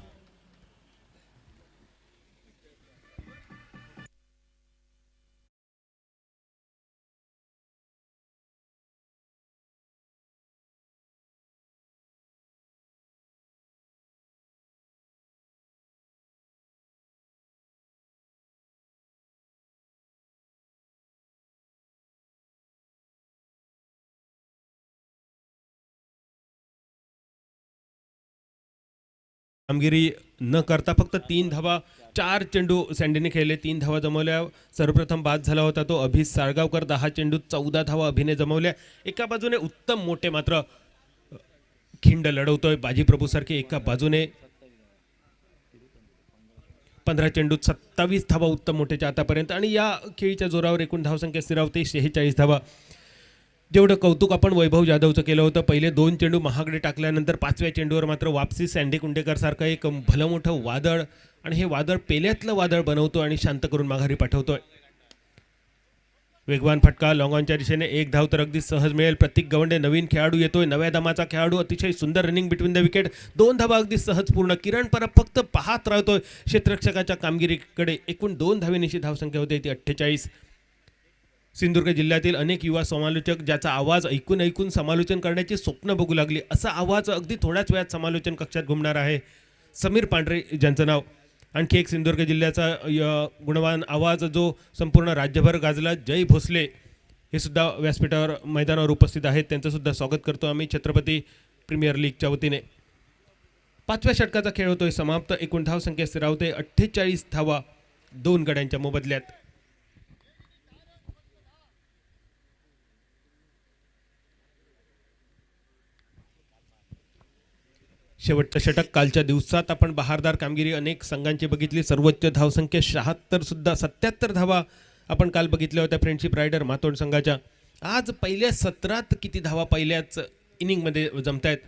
कामगिरी न करता फक्त 3 धावा, 4 चेंडू सँडीने खेळले, 3 धावा जमवल्या. सर्वप्रथम बाद झाला होता तो अभि साळगावकर. 10 चेंडू 14 धावा अभिने जमवल्या. एका बाजूने उत्तम मोठे मात्र खिंड लढवतोय बाजीप्रभू सारखे. एका बाजूने 15 चेंडूत 27 धावा उत्तम मोठेच्या आतापर्यंत. आणि या खेळीच्या जोरावर एकूण धावसंख्या स्थिरावते 46 धावा. जेवढं कौतुक आपण वैभव जाधवचं केलं होतं, पहिले 2 चेंडू महागडे टाकल्यानंतर 5व्या चेंडूवर मात्र वापसी सँडी कुंडेकर सारखं एक भलं मोठं वादळ, आणि हे वादळ पेल्यातलं वादळ बनवतो आणि शांत करून माघारी पाठवतोय. वेगवान फटका लॉंगॉनच्या दिशेने. 1 धाव तर अगदी सहज मिळेल. प्रतीक गवंडे नवीन खेळाडू येतोय, नव्या दमाचा खेळाडू. अतिशय सुंदर रनिंग बिटवीन द विकेट. 2 धावा अगदी सहज पूर्ण. किरण परब फक्त पाहत राहतोय क्षेत्ररक्षकाच्या कामगिरीकडे. एकूण 2 धावेनिशी धावसंख्या होते ती 48. सिंधुदुर्ग जिल्ह्यातील अनेक युवा समालोचक ज्याचा आवाज ऐकून ऐकून समालोचन करण्याची स्वप्न बघू लागली, असा आवाज अगदी थोड्याच वेळात समालोचन कक्षात घुमणार आहे. समीर पांढरे ज्यांचं नाव. आणखी एक सिंधुदुर्ग जिल्ह्याचा गुणवान आवाज जो संपूर्ण राज्यभर गाजला, जय भोसले, हे सुद्धा व्यासपीठावर मैदानावर उपस्थित आहेत. त्यांचं सुद्धा स्वागत करतो आम्ही छत्रपती प्रीमियर लीगच्या वतीने. 5व्या षटकाचा खेळ होतोय समाप्त. एकूण धावसंख्या स्थिरावते 48 धावा 2 गड्यांच्या मोबदल्यात. शेवटचं षटक कालच्या दिवसात आपण बहारदार कामगिरी अनेक संघांची बघितली. सर्वोच्च धावसंख्या 76 सुद्धा 77 धावा आपण काल बघितल्या होत्या फ्रेंडशिप रायडर मातोड संघाच्या. आज पहिल्या सत्रात किती धावा पहिल्याच इनिंगमध्ये जमतायत.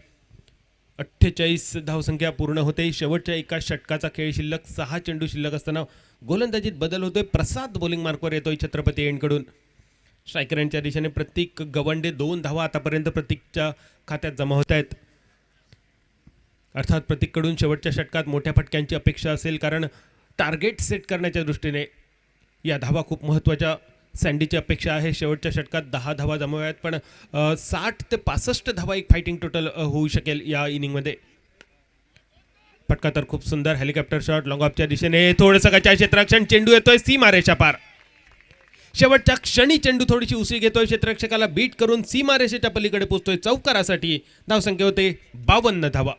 48 धावसंख्या पूर्ण होते. शेवटच्या एका षटकाचा खेळ शिल्लक 6 चेंडू शिल्लक असताना गोलंदाजीत बदल होतोय. प्रसाद बॉलिंग मार्कवर येतोय छत्रपती एंडकडून. स्ट्रायकरांच्या दिशेने प्रत्येक गवंडे 2 धावा आतापर्यंत प्रतीकच्या खात्यात जमा होत आहेत. अर्थात प्रतीककडून शेवटच्या षटकात मोठ्या फटक्यांची अपेक्षा असेल, कारण टार्गेट सेट करण्याच्या दृष्टीने या धावा खूप महत्त्वाच्या. सँडीची अपेक्षा आहे शेवटच्या षटकात 10 धावा जमाव्यात, पण 60 ते 65 धावा एक फायटिंग टोटल होऊ शकेल या इनिंगमध्ये. फटका तर खूप सुंदर हेलिकॉप्टर शॉट लॉंग ऑफच्या दिशेने. थोडंसं कच्च्या क्षेत्ररक्षण, चेंडू येतोय सीमारेषा पार. शेवटच्या क्षणी चेंडू थोडीशी उसळी घेतोय, क्षेत्ररक्षकाला बीट करून सीमारेषेच्या पलीकडे पोहोचतोय चौकारासाठी. धावसंख्या होते 52 धावा.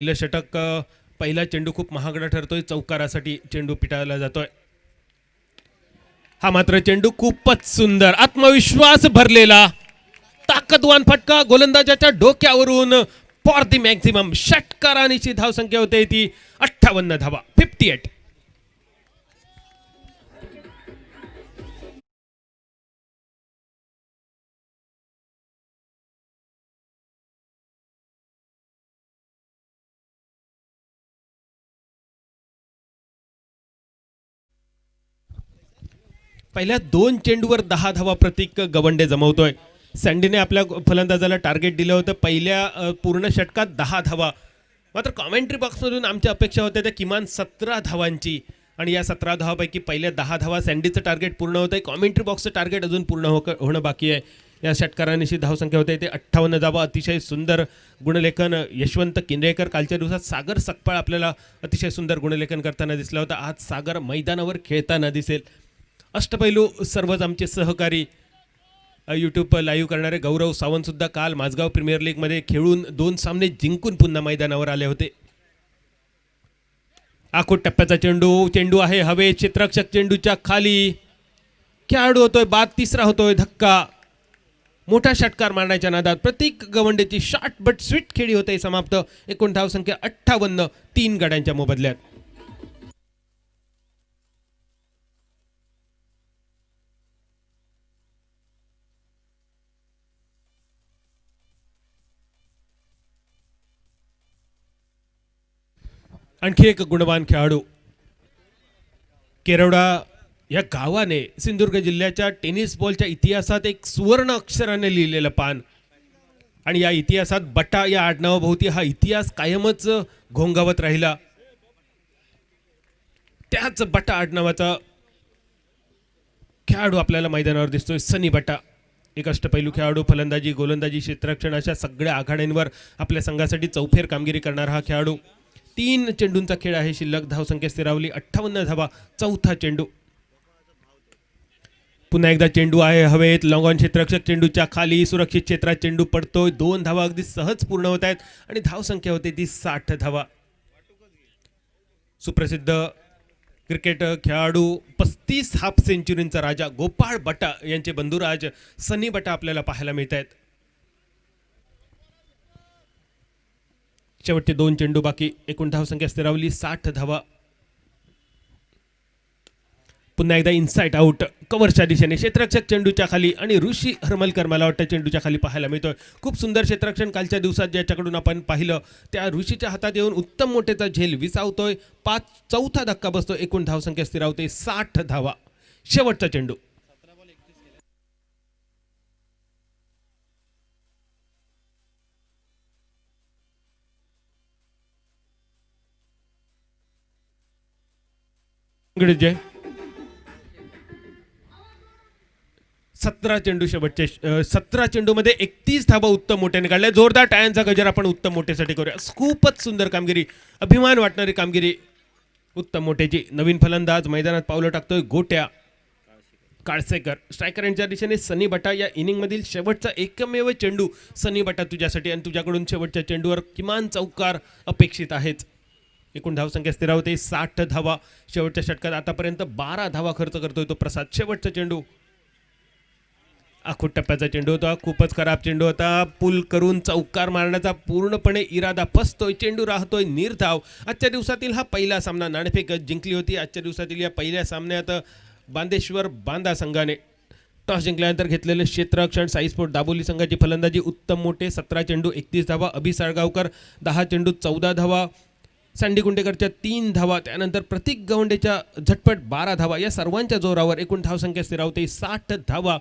पहिलं षटक पहिला चेंडू खूप महागडा ठरतोय. चौकारासाठी चेंडू पिटाळला जातोय. हा मात्र चेंडू खूपच सुंदर, आत्मविश्वास भरलेला, ताकदवान फटका गोलंदाजाच्या डोक्यावरून फॉर दी मॅक्झिमम. षटकारांची धावसंख्या होते ती 58 धावा 58. पहिल्या 2 चेंडूवर 10 धावा प्रतीक गवंडे जमवतोय. सँडीने आपल्या फलंदाजाला टार्गेट दिलं होतं पहिल्या पूर्ण षटकात 10 धावा. मात्र कॉमेंट्री बॉक्समधून आमच्या अपेक्षा होत्या त्या किमान 17 धावांची, आणि या 17 धावापैकी पहिल्या 10 धावा सँडीचं टार्गेट पूर्ण होतं आहे. कॉमेंट्री बॉक्सचं टार्गेट अजून पूर्ण होणं बाकी आहे. या षटकारांची धावसंख्या होते ते 58 धावा. अतिशय सुंदर गुणलेखन यशवंत किंद्रेकर. कालच्या दिवसात सागर सकपाळ आपल्याला अतिशय सुंदर गुणलेखन करताना दिसला होता. आज सागर मैदानावर खेळताना दिसेल. अष्टपैलू सर्वच आमचे सहकारी यूट्यूब लाईव्ह करणारे गौरव सावंत सुद्धा काल माझगाव प्रीमियर लीगमध्ये खेळून 2 सामने जिंकून पुन्हा मैदानावर आले होते. आखूट टप्प्याचा चेंडू आहे हवे. क्षेत्ररक्षक चेंडूच्या खाली, खेळाडू होतोय बाद. तिसरा होतोय धक्का. मोठा षटकार मारण्याच्या नादात प्रतीक गवंडेची शॉर्ट बट स्वीट खेळी होते समाप्त. एकूण धावसंख्या 58 3 गड्यांच्या मोबदल्यात. आणखी एक गुणवान खेळाडू. केरवडा या गावाने सिंधुदुर्ग जिल्ह्याच्या टेनिस बॉलच्या इतिहासात एक सुवर्ण अक्षराने लिहिलेलं पान, आणि या इतिहासात बटा या आडनावाभोवती हा इतिहास कायमच घोंगावत राहिला. त्याच बटा आडनावाचा खेळाडू आपल्याला मैदानावर दिसतोय, सनी बटा. एक अष्टपैलू खेळाडू, फलंदाजी, गोलंदाजी, क्षेत्ररक्षण अशा सगळ्या आघाड्यांवर आपल्या संघासाठी चौफेर कामगिरी करणारा हा खेळाडू. 3 चेंडूंचा खेळ आहे शिल्लक. धावसंख्या स्थिरावली 58 धावा. चौथा चेंडू. पुन्हा एकदा चेंडू आहे हवेत. लॉंग ऑन क्षेत्ररक्षक चेंडूच्या खाली, सुरक्षित क्षेत्रात चेंडू पडतोय. 2 धावा अगदी सहज पूर्ण होत आहेत, आणि धावसंख्या होते ती 60 धावा. सुप्रसिद्ध क्रिकेट खेळाडू, 35 हाफ सेंचुरींचा राजा गोपाळ बटा यांचे बंधुराज सनी बटा आपल्याला पाहायला मिळत आहेत. शेवटचे 2 चेंडू बाकी. एकूण धावसंख्या स्थिरावली 60 धावा. पुन्हा एकदा इनसाइट आउट कव्हरच्या दिशेने. क्षेत्ररक्षक चेंडूच्या खाली, आणि ऋषी हरमलकर मला वाटतं चेंडूच्या खाली पाहायला मिळतोय. खूप सुंदर क्षेत्ररक्षण कालच्या दिवसात ज्याच्याकडून आपण पाहिलं त्या ऋषीच्या हातात येऊन उत्तम मोठेचा झेल विसावतोय. 4था धक्का बसतो. एकूण धावसंख्या स्थिरावते 60 धावा. शेवटचा चेंडू. जय 17 चेंडू शेवटचे. 17 चेंडूमध्ये 31 धावा उत्तम मोठ्याने काढल्या. जोरदार टाळ्यांचा गजर आपण उत्तम मोठ्यासाठी करूया. खूपच सुंदर कामगिरी, अभिमान वाटणारी कामगिरी उत्तम मोठेची नवीन फलंदाज मैदानात पावलं टाकतोय गोट्या काळसेकर. स्ट्रायकर यांच्या दिशेने सनी बटा. या इनिंगमधील शेवटचा एकमेव चेंडू सनी बटा तुझ्यासाठी आणि तुझ्याकडून शेवटच्या चेंडूवर किमान चौकार अपेक्षित आहेच. एकूण धावसंख्या स्थिरावते 60 धावा. शेवटच्या षटकात आतापर्यंत 12 धावा खर्च करतोय तो प्रसाद. शेवटचा चेंडू आखूट टप्प्याचा चेंडू होता. खूपच खराब चेंडू होता. पुल करून चौकार मारण्याचा पूर्णपणे इरादा फसतोय. चेंडू राहतोय निर्धाव. आजच्या दिवसातील हा पहिला सामना नाणेफेक जिंकली होती. आजच्या दिवसातील या पहिल्या सामन्यात बांदेश्वर बांदा संघाने टॉस जिंकल्यानंतर घेतलेले क्षेत्ररक्षण. साई स्पोर्ट दाबोली संघाची फलंदाजी उत्तम मोठे. 17 चेंडू 31 धावा. अभि साळगावकर 10 चेंडू 14 धावा. सँडी कुंडेकरच्या 3 धावा. त्यानंतर प्रतीक गवंडेच्या झटपट 12 धावा. या सर्वांच्या जोरावर एकूण धावसंख्या स्थिरावते 60 धावा.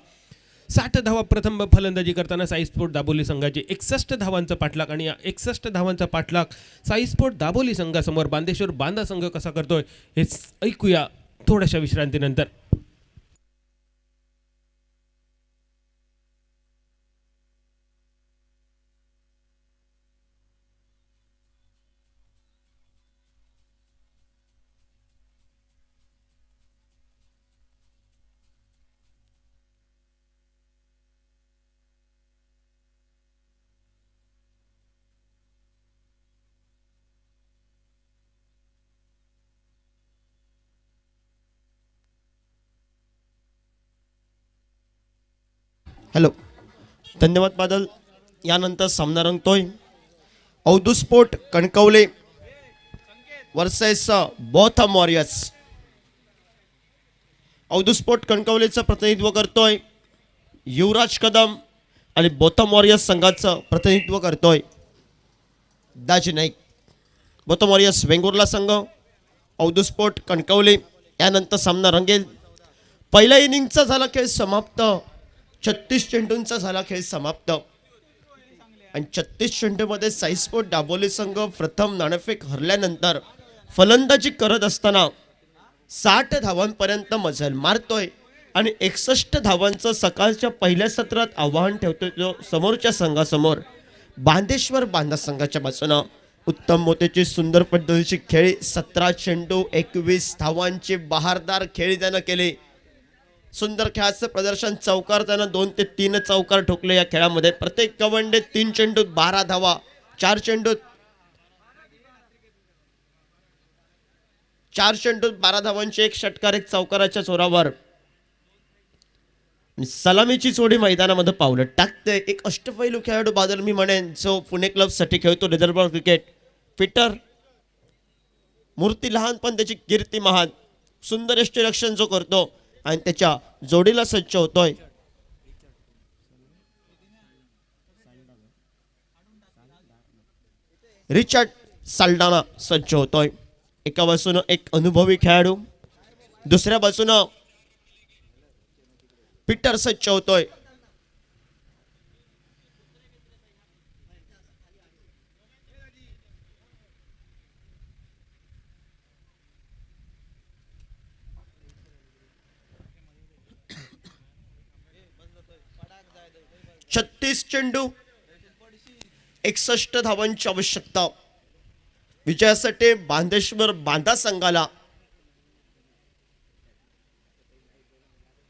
60 धावा प्रथम फलंदाजी करताना साई स्पोर्ट दाबोली संघाची 61 धावांचा पाठलाग. आणि या 61 धावांचा पाठलाग साई स्पोर्ट दाबोली संघासमोर बांदेश्वर बांदा संघ कसा करतोय हे ऐकूया थोड्याशा विश्रांतीनंतर. हॅलो, धन्यवाद बादल. यानंतर सामना रंगतोय Avdhoot Sport Kankavli versus Botham Warriors. Avdhoot Sport कणकवलेचं प्रतिनिधित्व करतोय युवराज कदम आणि बोथम वॉरियर्स संघाचं प्रतिनिधित्व करतोय दाजी नाईक. बोथम वॉरियर्स वेंगुर्ला संघ, अवधू स्पोर्ट कणकवले. यानंतर सामना रंगेल. पहिल्या इनिंगचा झाला खेळ समाप्त. 36 चेंडूंचा झाला खेळ समाप्त. आणि 36 चेंडूमध्ये साई स्पोर्ट दाबोली संघ प्रथम नाणेफेक हरल्यानंतर फलंदाजी करत असताना 60 धावांपर्यंत मजल मारतोय आणि 61 धावांचं सकाळच्या पहिल्या सत्रात आव्हान ठेवतोय तो समोरच्या संघासमोर. बांदेश्वर बांधा संघाच्या बाजूनं उत्तम मोतेची सुंदर पद्धतीची खेळी. 17 चेंडू 21 धावांची बहारदार खेळी त्यानं केली. सुंदर खेळाचं प्रदर्शन. चौकार त्यानं 2 ते 3 चौकार ठोकले या खेळामध्ये. प्रत्येक गवंडे 3 चेंडूत 12 धावा. 4 चेंडूत 12 धावांची एक षटकार एक चौकाराच्या जोरावर. सलामीची जोडी मैदानामध्ये पावलं टाकते. एक अष्टपैलू खेळाडू बादल मी म्हणेन जो पुणे क्लबसाठी खेळतो रिझर्व्ह क्रिकेट. पीटर मूर्ती लहान पण त्याची कीर्ती महान. सुंदर यष्टीरक्षण जो करतो आणि त्याच्या जोडीला सज्ज होतोय रिचर्ड साल्डाना सज्ज होतोय. एका बाजूनं एक अनुभवी खेळाडू, दुसऱ्या बाजूनं पीटर सज्ज होतोय. छत्तीस चेंडू 61 धावांची आवश्यकता. विजयासाठी बांदेश्वर बांधा संघाला.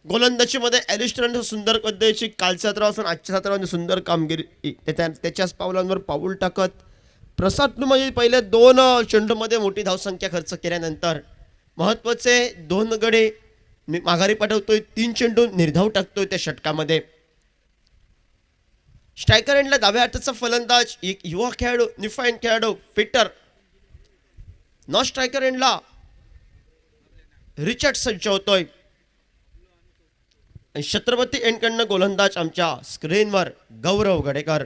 गोलंदाजीमध्ये ॲलिस्टरने सुंदर पद्धतीची कालच्या सत्रापासून आजच्या सत्रामध्ये सुंदर कामगिरी त्याच्याच पावलांवर पाऊल टाकत प्रसाद म्हणजे पहिले 2 चेंडूमध्ये मोठी धावसंख्या खर्च केल्यानंतर महत्त्वाचे 2 गडे माघारी पाठवतोय. 3 चेंडू निर्धाव टाकतोय त्या षटकामध्ये. स्ट्रायकर एंडला डाव्या हाताचा फलंदाज एक युवा खेळाडू निफाईन खेळाडू पीटर. नॉन स्ट्रायकर एंडला रिचर्ड सज्ज होतोय. छत्रपती एंडकडनं गोलंदाज आमच्या स्क्रीनवर गौरव गडेकर.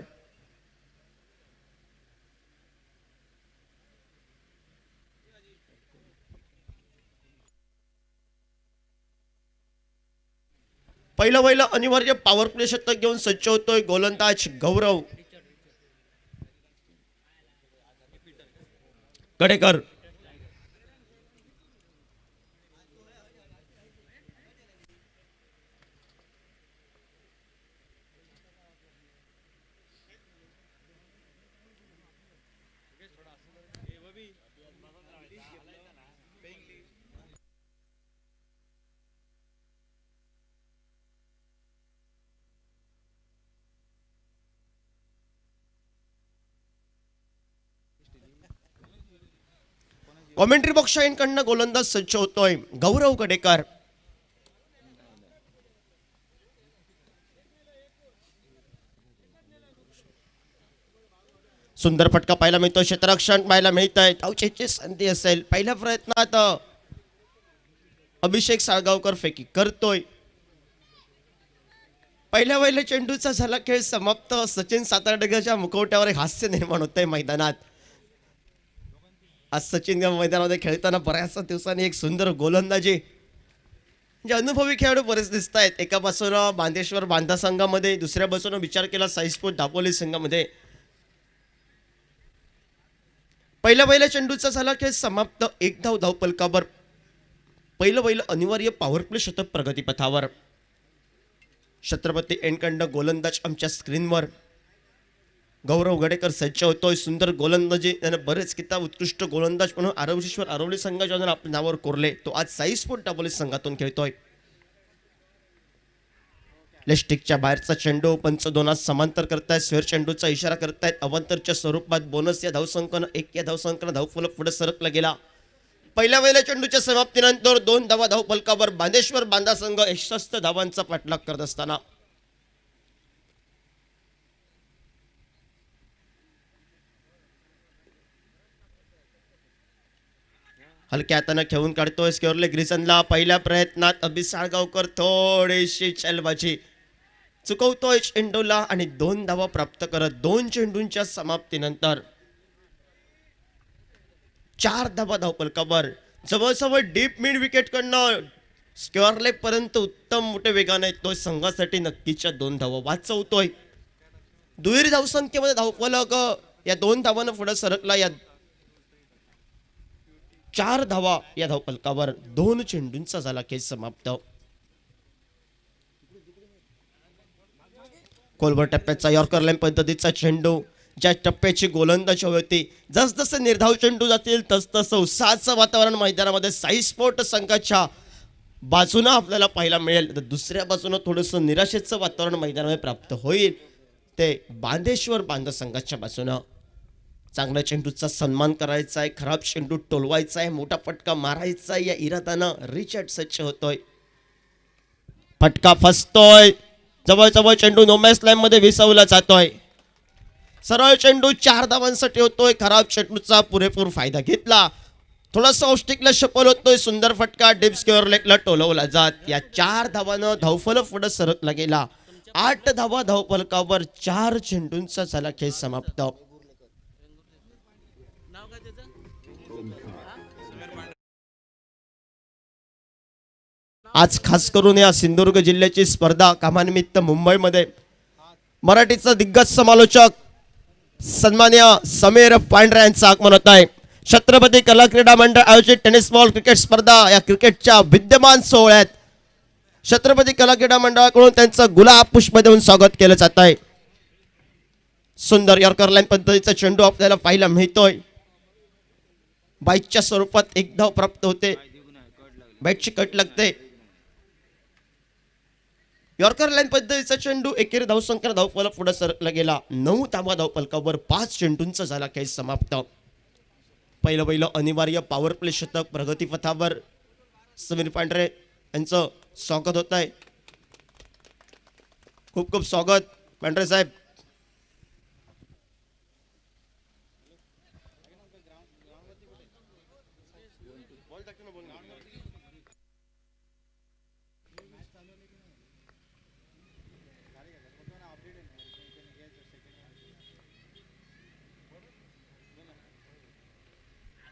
पहिलं अनिवार्य पॉवर प्ले शतक घेऊन सज्ज होतोय गोलंदाज गौरव गडेकर. कॉमेंट्री बॉक्सच्या एंडकडनं गोलंदाज सज्ज होतोय गौरव गडेकर. सुंदर फटका पाहायला मिळतो, क्षेत्ररक्षण पाहायला मिळत आहे. धावचेची संधी असेल. पहिल्या प्रयत्नात अभिषेक साळगावकर फेकी करतोय. पहिल्या चेंडूचा झाला खेळ समाप्त. सचिन सातारडेच्या मुखवट्यावर एक हास्य निर्माण होतंय मैदानात. आज सचिन या मैदानामध्ये खेळताना बऱ्याच दिवसांनी एक सुंदर गोलंदाजी, म्हणजे अनुभवी खेळाडू बरेच दिसत आहेत. एका बाजूला बांदेश्वर बांधा संघामध्ये, दुसऱ्या बाजूला विचार केला साईस्पोर्ट दापोली संघामध्ये. पहिल्या चेंडूचा झाला खेळ समाप्त. एक धाव धावपलकावर. पहिलं अनिवार्य पॉवर प्ले शतक प्रगतीपथावर. छत्रपती एंडकडनं गोलंदाज आमच्या स्क्रीनवर. गौरव गडेकर सज्ज होतोय. सुंदर गोलंदाजी, त्याने बरेच किताब उत्कृष्ट गोलंदाज म्हणून आरवश्वर आरवली संघाच्या आपल्या नावावर कोरले. तो आज साईस्पोर्ट दापोली संघातून खेळतोय. लेस्टिकच्या बाहेरचा चेंडू पंच दोनात समांतर करतायत. स्वेअर चेंडूचा इशारा करतायत. अवांतरच्या स्वरूपात बोनस या धावसंख्येनं 1 या धावसंख्येनं धावफलक पुढे सरकला गेला. पहिल्या चेंडूच्या समाप्तीनंतर 2 धावा धावफलकावर. बांदेश्वर बांधा संघ 61 धावांचा पाठलाग करत असताना हलक्या हातानं खेळून काढतोय स्क्वेअरले ग्रिजनला. पहिल्या प्रयत्नात अभि साळगावकर थोडीशी चलबाजी चुकवतोय चेंडूला आणि 2 धावा प्राप्त करत 2 चेंडूंच्या समाप्तीनंतर 4 धावा धावपलकावर. जवळजवळ डीप मिड विकेट कडनं स्क्वेअरले पर्यंत उत्तम मोठे वेगाने येतोय. संघासाठी नक्कीच्या 2 धावा वाचवतोय. दुहेरी धावसंख्येमध्ये धावफलक या 2 धावांना पुढे सरकला. या 4 धावा या धावपलकावर. 2 चेंडूंचा झाला खेळ समाप्त. खोलवर टप्प्याचा यॉर्कर लाईन पद्धतीचा चेंडू, ज्या टप्प्याची गोलंदाजी होती. जसजसे निर्धाव चेंडू जातील तसतसं उत्साहाचं वातावरण मैदानामध्ये साईस्पोर्ट संघाच्या बाजूनं आपल्याला पाहायला मिळेल. तर दुसऱ्या बाजूनं थोडंसं निराशेचं वातावरण मैदानामध्ये प्राप्त होईल, ते बांदेश्वर बांधा संघाच्या बाजूनं. चांगल्या चेंडूचा सन्मान करायचा आहे, खराब चेंडू टोलवायचा आहे, मोठा फटका मारायचा आहे, या इरादानं रिचर्ड सज्ज होतोय. फटका फसतोय. जवळजवळ चेंडू नोमॅस लाईन मध्ये विसवला जातोय. सरळ चेंडू 4 धावांसाठी होतोय. खराब चेंडूचा पुरेपूर फायदा घेतला. थोडासा औष्टिकला शपल होतोय. सुंदर फटका डीप स्क्वेअर लेगला टोलवला जात. या 4 धावानं धावफलक पुढे सरकला गेला. 8 धावा धावफलकावर. 4 चेंडूंचा झाला खेळ समाप्त. आज खास करून या सिंधुदुर्ग जिल्ह्याची स्पर्धा कामानिमित्त मुंबईमध्ये मराठीचा दिग्गज समालोचक सन्मान्य समीर पांढरे यांचं आगमन होत आहे. छत्रपती कला क्रीडा मंडळ आयोजित टेनिस बॉल क्रिकेट स्पर्धा या क्रिकेटच्या विद्यमान सोहळ्यात छत्रपती कला क्रीडा मंडळाकडून त्यांचं गुलाब पुष्प देऊन स्वागत केलं जात आहे. सुंदर यॉर्कर लाईन पद्धतीचा चेंडू आपल्याला पाहायला मिळतोय. बाईटच्या स्वरूपात 1 धाव प्राप्त होते. बॅटची कट लागते. यॉर्कर लाईन पद्धतीचा चेंडू एकेरी धावसंख्या धावफलक पुढे सरकला गेला. 9 धावा धावफलकावर. 5 चेंडूंचा झाला खेळ समाप्त. पहिलं अनिवार्य पॉवर प्ले शतक प्रगतीपथावर. समीर पांढरे यांचं स्वागत होत आहे. खूप खूप स्वागत पांढरे साहेब.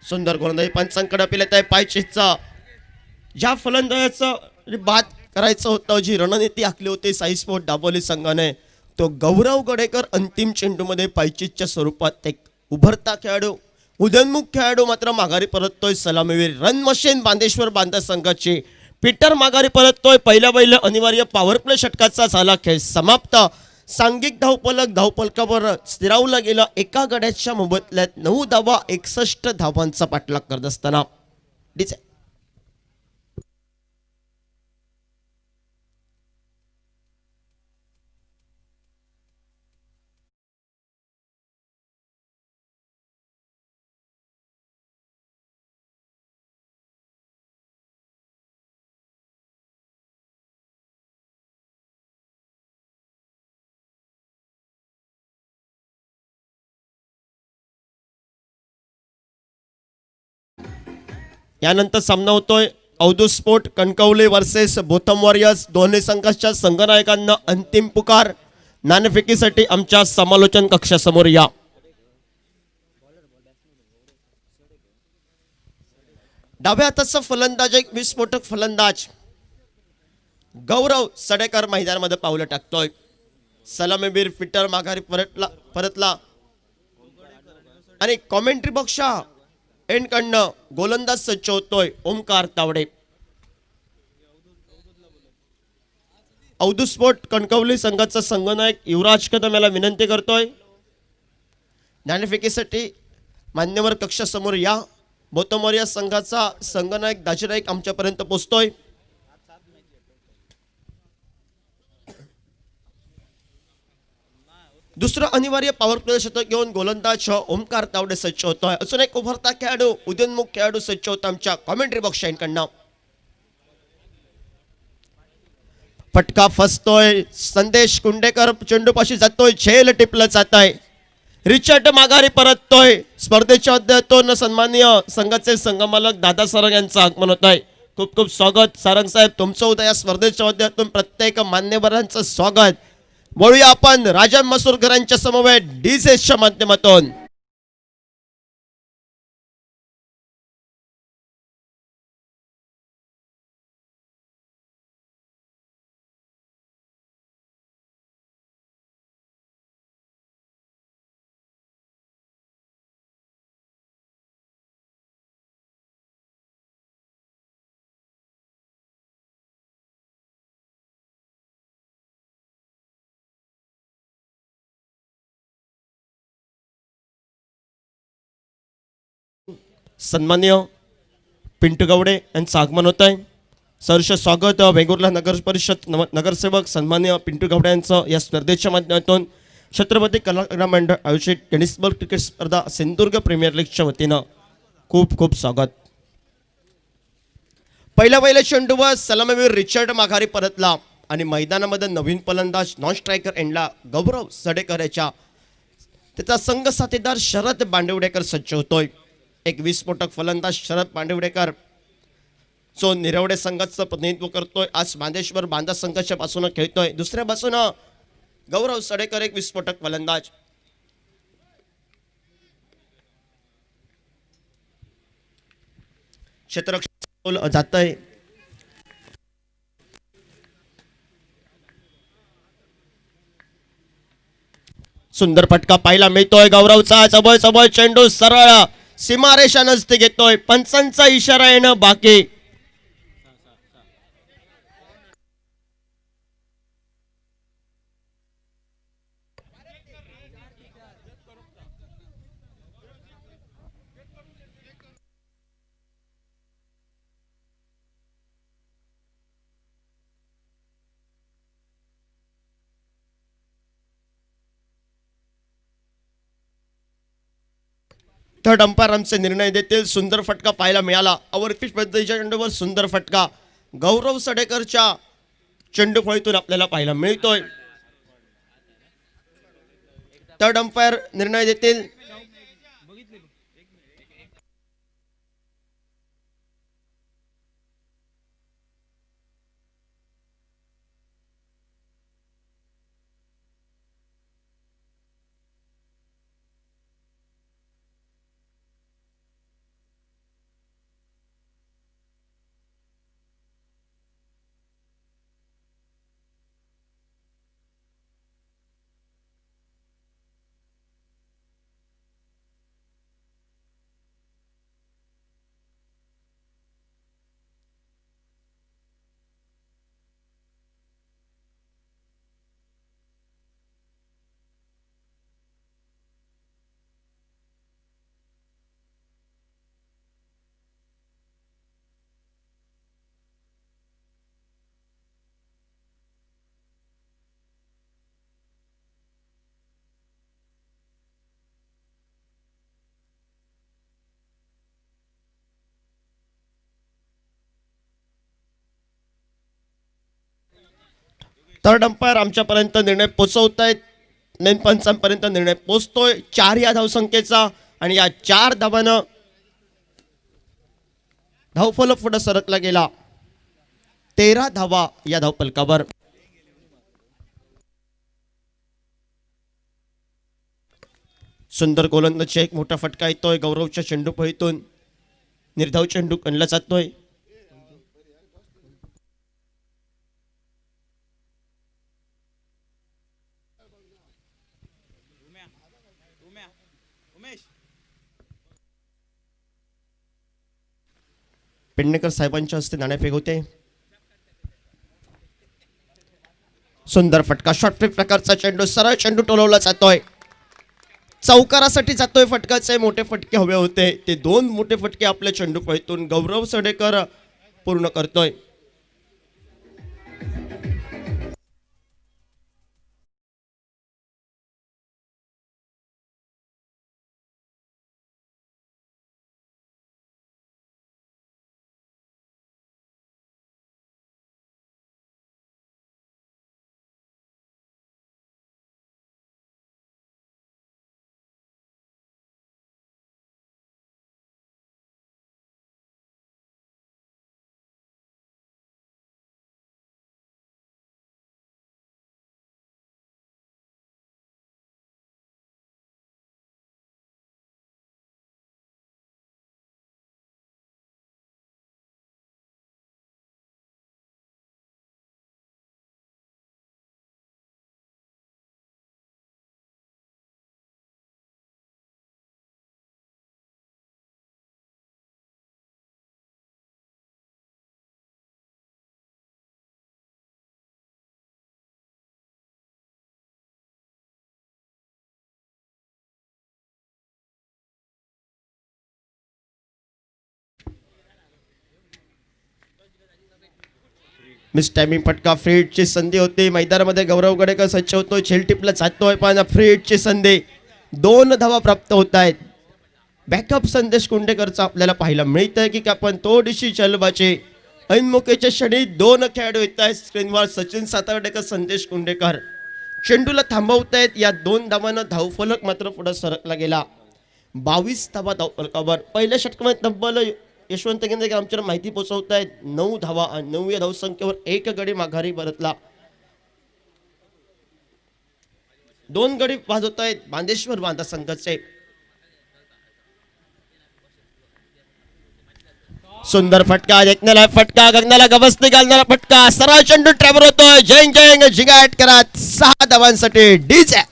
सुंदर गोलंदाजी पंचांकडे अपील येत आहे. पायचेचा ज्या फलंदाजाचं बाद करायचं होतं, जी रणनीती आखली होती साईस्पोर्ट दापोली संघाने, तो गौरव गडेकर अंतिम चेंडूमध्ये पायचीच्या स्वरूपात एक उभरता खेळाडू, उदयनमुख खेळाडू मात्र माघारी परततोय. सलामीवीर रन मशीन बांदेश्वर बांधा संघाची पीटर माघारी परततोय. पहिल्या अनिवार्य पॉवर प्ले षटकाचा झाला खेळ समाप्त. सांघिक धावपलकावर स्थिरावला गेला. एका गड्याच्या मोबदल्यात 9 धावा 61 धावांचा पाठलाग करत असताना यानंतर सामना होतोय Avdhoot sport Kankavli versus Botham warriors. दोन्ही संघाच्या संघनायकांना अंतिम पुकार. नाणेफेकीसाठी आमच्या समालोचन कक्षासमोर या. डाव्या हाताचा फलंदाज एक विस्फोटक फलंदाज गौरव सडेकर मैदानामध्ये पावलं टाकतोय. सलामीवीर फिटर माघारी परतला आणि कॉमेंट्री बॉक्सच्या एंडकडनं गोलंदाज सज्ज होतोय ओमकार तावडे. अवधूत स्पोर्ट कणकवली संघाचा संघनायक युवराज कदम याला विनंती करतोय नाणेफेकीसाठी मान्यवर कक्षासमोर या. बोतमोरिया संघाचा संघनायक दाजीनाईक आमच्यापर्यंत पोहोचतोय. दुसरं अनिवार्य पॉवर प्ले शतक घेऊन गोलंदाज ओमकार तावडे सज्ज होतोय. अजून एक उभरता खेळाडू उदयोन्मुख खेळाडू सज्ज होता आमच्या कॉमेंट्री बॉक्स कडनं. फटका फसतोय. संदेश कुंडेकर चेंडूपाशी जातोय. झेल टिपलं जात आहे. रिचर्ड माघारी परततोय. स्पर्धेच्या अध्यायातून सन्माननीय संघाचे संघमालक दादा सारंग यांचं आगमन होत आहे. खूप खूप स्वागत सारंग साहेब तुमचं उद्या या स्पर्धेच्या अध्यायातून प्रत्येक मान्यवरांचं स्वागत. बोलूया आपण राजन मसूरकरांच्या समवेत डीजेच्या माध्यमातून. सन्माननीय पिंटू गावडे यांचं आगमन होत आहे. सहर्ष स्वागत वेंगुर्ला नगर परिषद नगरसेवक सन्माननीय पिंटू गावडे यांचं या स्पर्धेच्या माध्यमातून छत्रपती कला मंडळ आयोजित टेनिस बॉल क्रिकेट स्पर्धा सिंधुदुर्ग प्रीमियर लीगच्या वतीनं खूप खूप स्वागत. पहिल्या चेंडूवर सलामीवीर रिचर्ड माघारी परतला आणि मैदानामध्ये नवीन फलंदाज नॉन स्ट्रायकर एंडला गौरव सडेकर याच्या त्याचा संघ साथीदार शरद बांदिवडेकर सज्ज होतोय. एक विस्फोटक फलंदाज शरद बांदिवडेकर जो निरवडे संघाचं प्रतिनिधित्व करतोय. आज बांदेश्वर बांदा संघाच्या बाजूने खेळतोय. दुसऱ्या बाजूने गौरव सडेकर एक विस्फोटक फलंदाज. क्षेत्ररक्षण जात आहे. सुंदर फटका पाहायला मिळतोय गौरवचा. जवळ चेंडू सरळ सीमारेषा नजदीक घेतोय. पंचांचा इशारा येणं बाकी. थर्ड अंपायर आमचे निर्णय देतील. सुंदर फटका पाहायला मिळाला. अवरपिच पद्धतीच्या चेंडूवर सुंदर फटका गौरव सडेकरच्या चेंडू फळीतून आपल्याला पाहायला मिळतोय. थर्ड अंपायर निर्णय देतील. थर्ड अंपायर आमच्यापर्यंत निर्णय पोहोचवत आहेत. मेन पंचांपर्यंत निर्णय पोहोचतोय. 4 या धावसंख्येचा आणि या 4 धावानं धावफलक पुढे सरकला गेला. 13 धावा या धावफलकावर. सुंदर गोलंदाजी, एक मोठा फटका येतोय गौरवच्या चेंडू फळीतून. निर्धाव चेंडू आणला जातोय. पेडणेकर साहेबांच्या हस्ते नाणेफेक होते. सुंदर फटका, शॉर्ट फ्लिप प्रकारचा चेंडू, सरळ चेंडू टोलवला जातोय. चौकारासाठी जातोय फटकाचे. मोठे फटके हवे होते, ते 2 मोठे फटके आपल्या चेंडू फळीतून गौरव सडेकर पूर्ण करतोय. मिस टायमिंग फटका, फ्री हिटची संधी होती. मैदानामध्ये गौरव गडेकर सज्ज होतोय, झेल टिपला जातोय, पण फ्री हिटची संधी. 2 धावा प्राप्त होत आहेत. बॅकअप संदेश कुंडेकरचा आपल्याला पाहायला मिळतंय की आपण थोडीशी चलबाची. ऐनमुखेच्या क्षणी 2 खेळाडू येत आहेत स्क्रीनवर. सचिन सातार्डेकर, संदेश कुंडेकर चेंडूला थांबवतायत. या 2 धावांना धावफलक मात्र पुढे सरकला गेला. 22 धावा धावफलकावर. पहिल्या षटकामध्ये तब्बल यशवंत गेंदेकर आमच्याला माहिती पोहोचवतायत 9 धावा आणि 9 या धावसंख्येवर 1 गडी माघारी परतला. 2 गडी वाजवत आहेत बांदेश्वर बांधा संघाचे. सुंदर फटका, देखण्याला फटका, गगनाला गवसणी घालणारा फटका, सरळ चेंडू ट्रॅव्हर होतोय. जैन जैन जिगाट करत 6 धावांसाठी डीजे.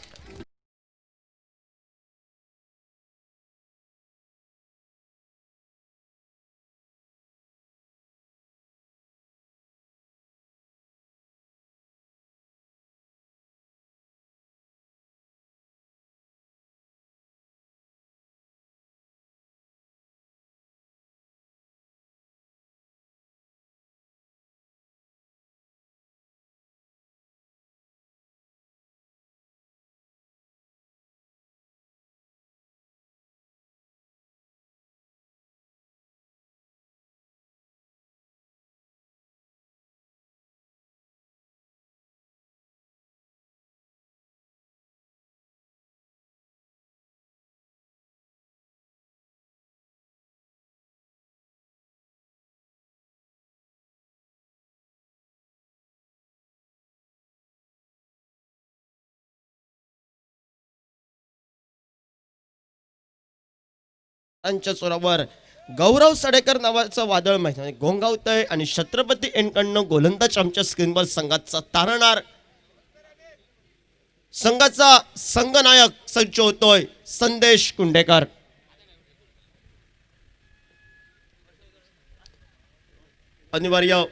त्यांच्या चोरावर गौरव सडेकर नावाचं वादळ माहिती घोंगावतंय आणि छत्रपती एनकडनं गोलंदाज आमच्या स्क्रीनवर संघाचा तारणार. संघाचा संघनायक सज्ज होतोय संदेश कुंडेकर. अनिवार्य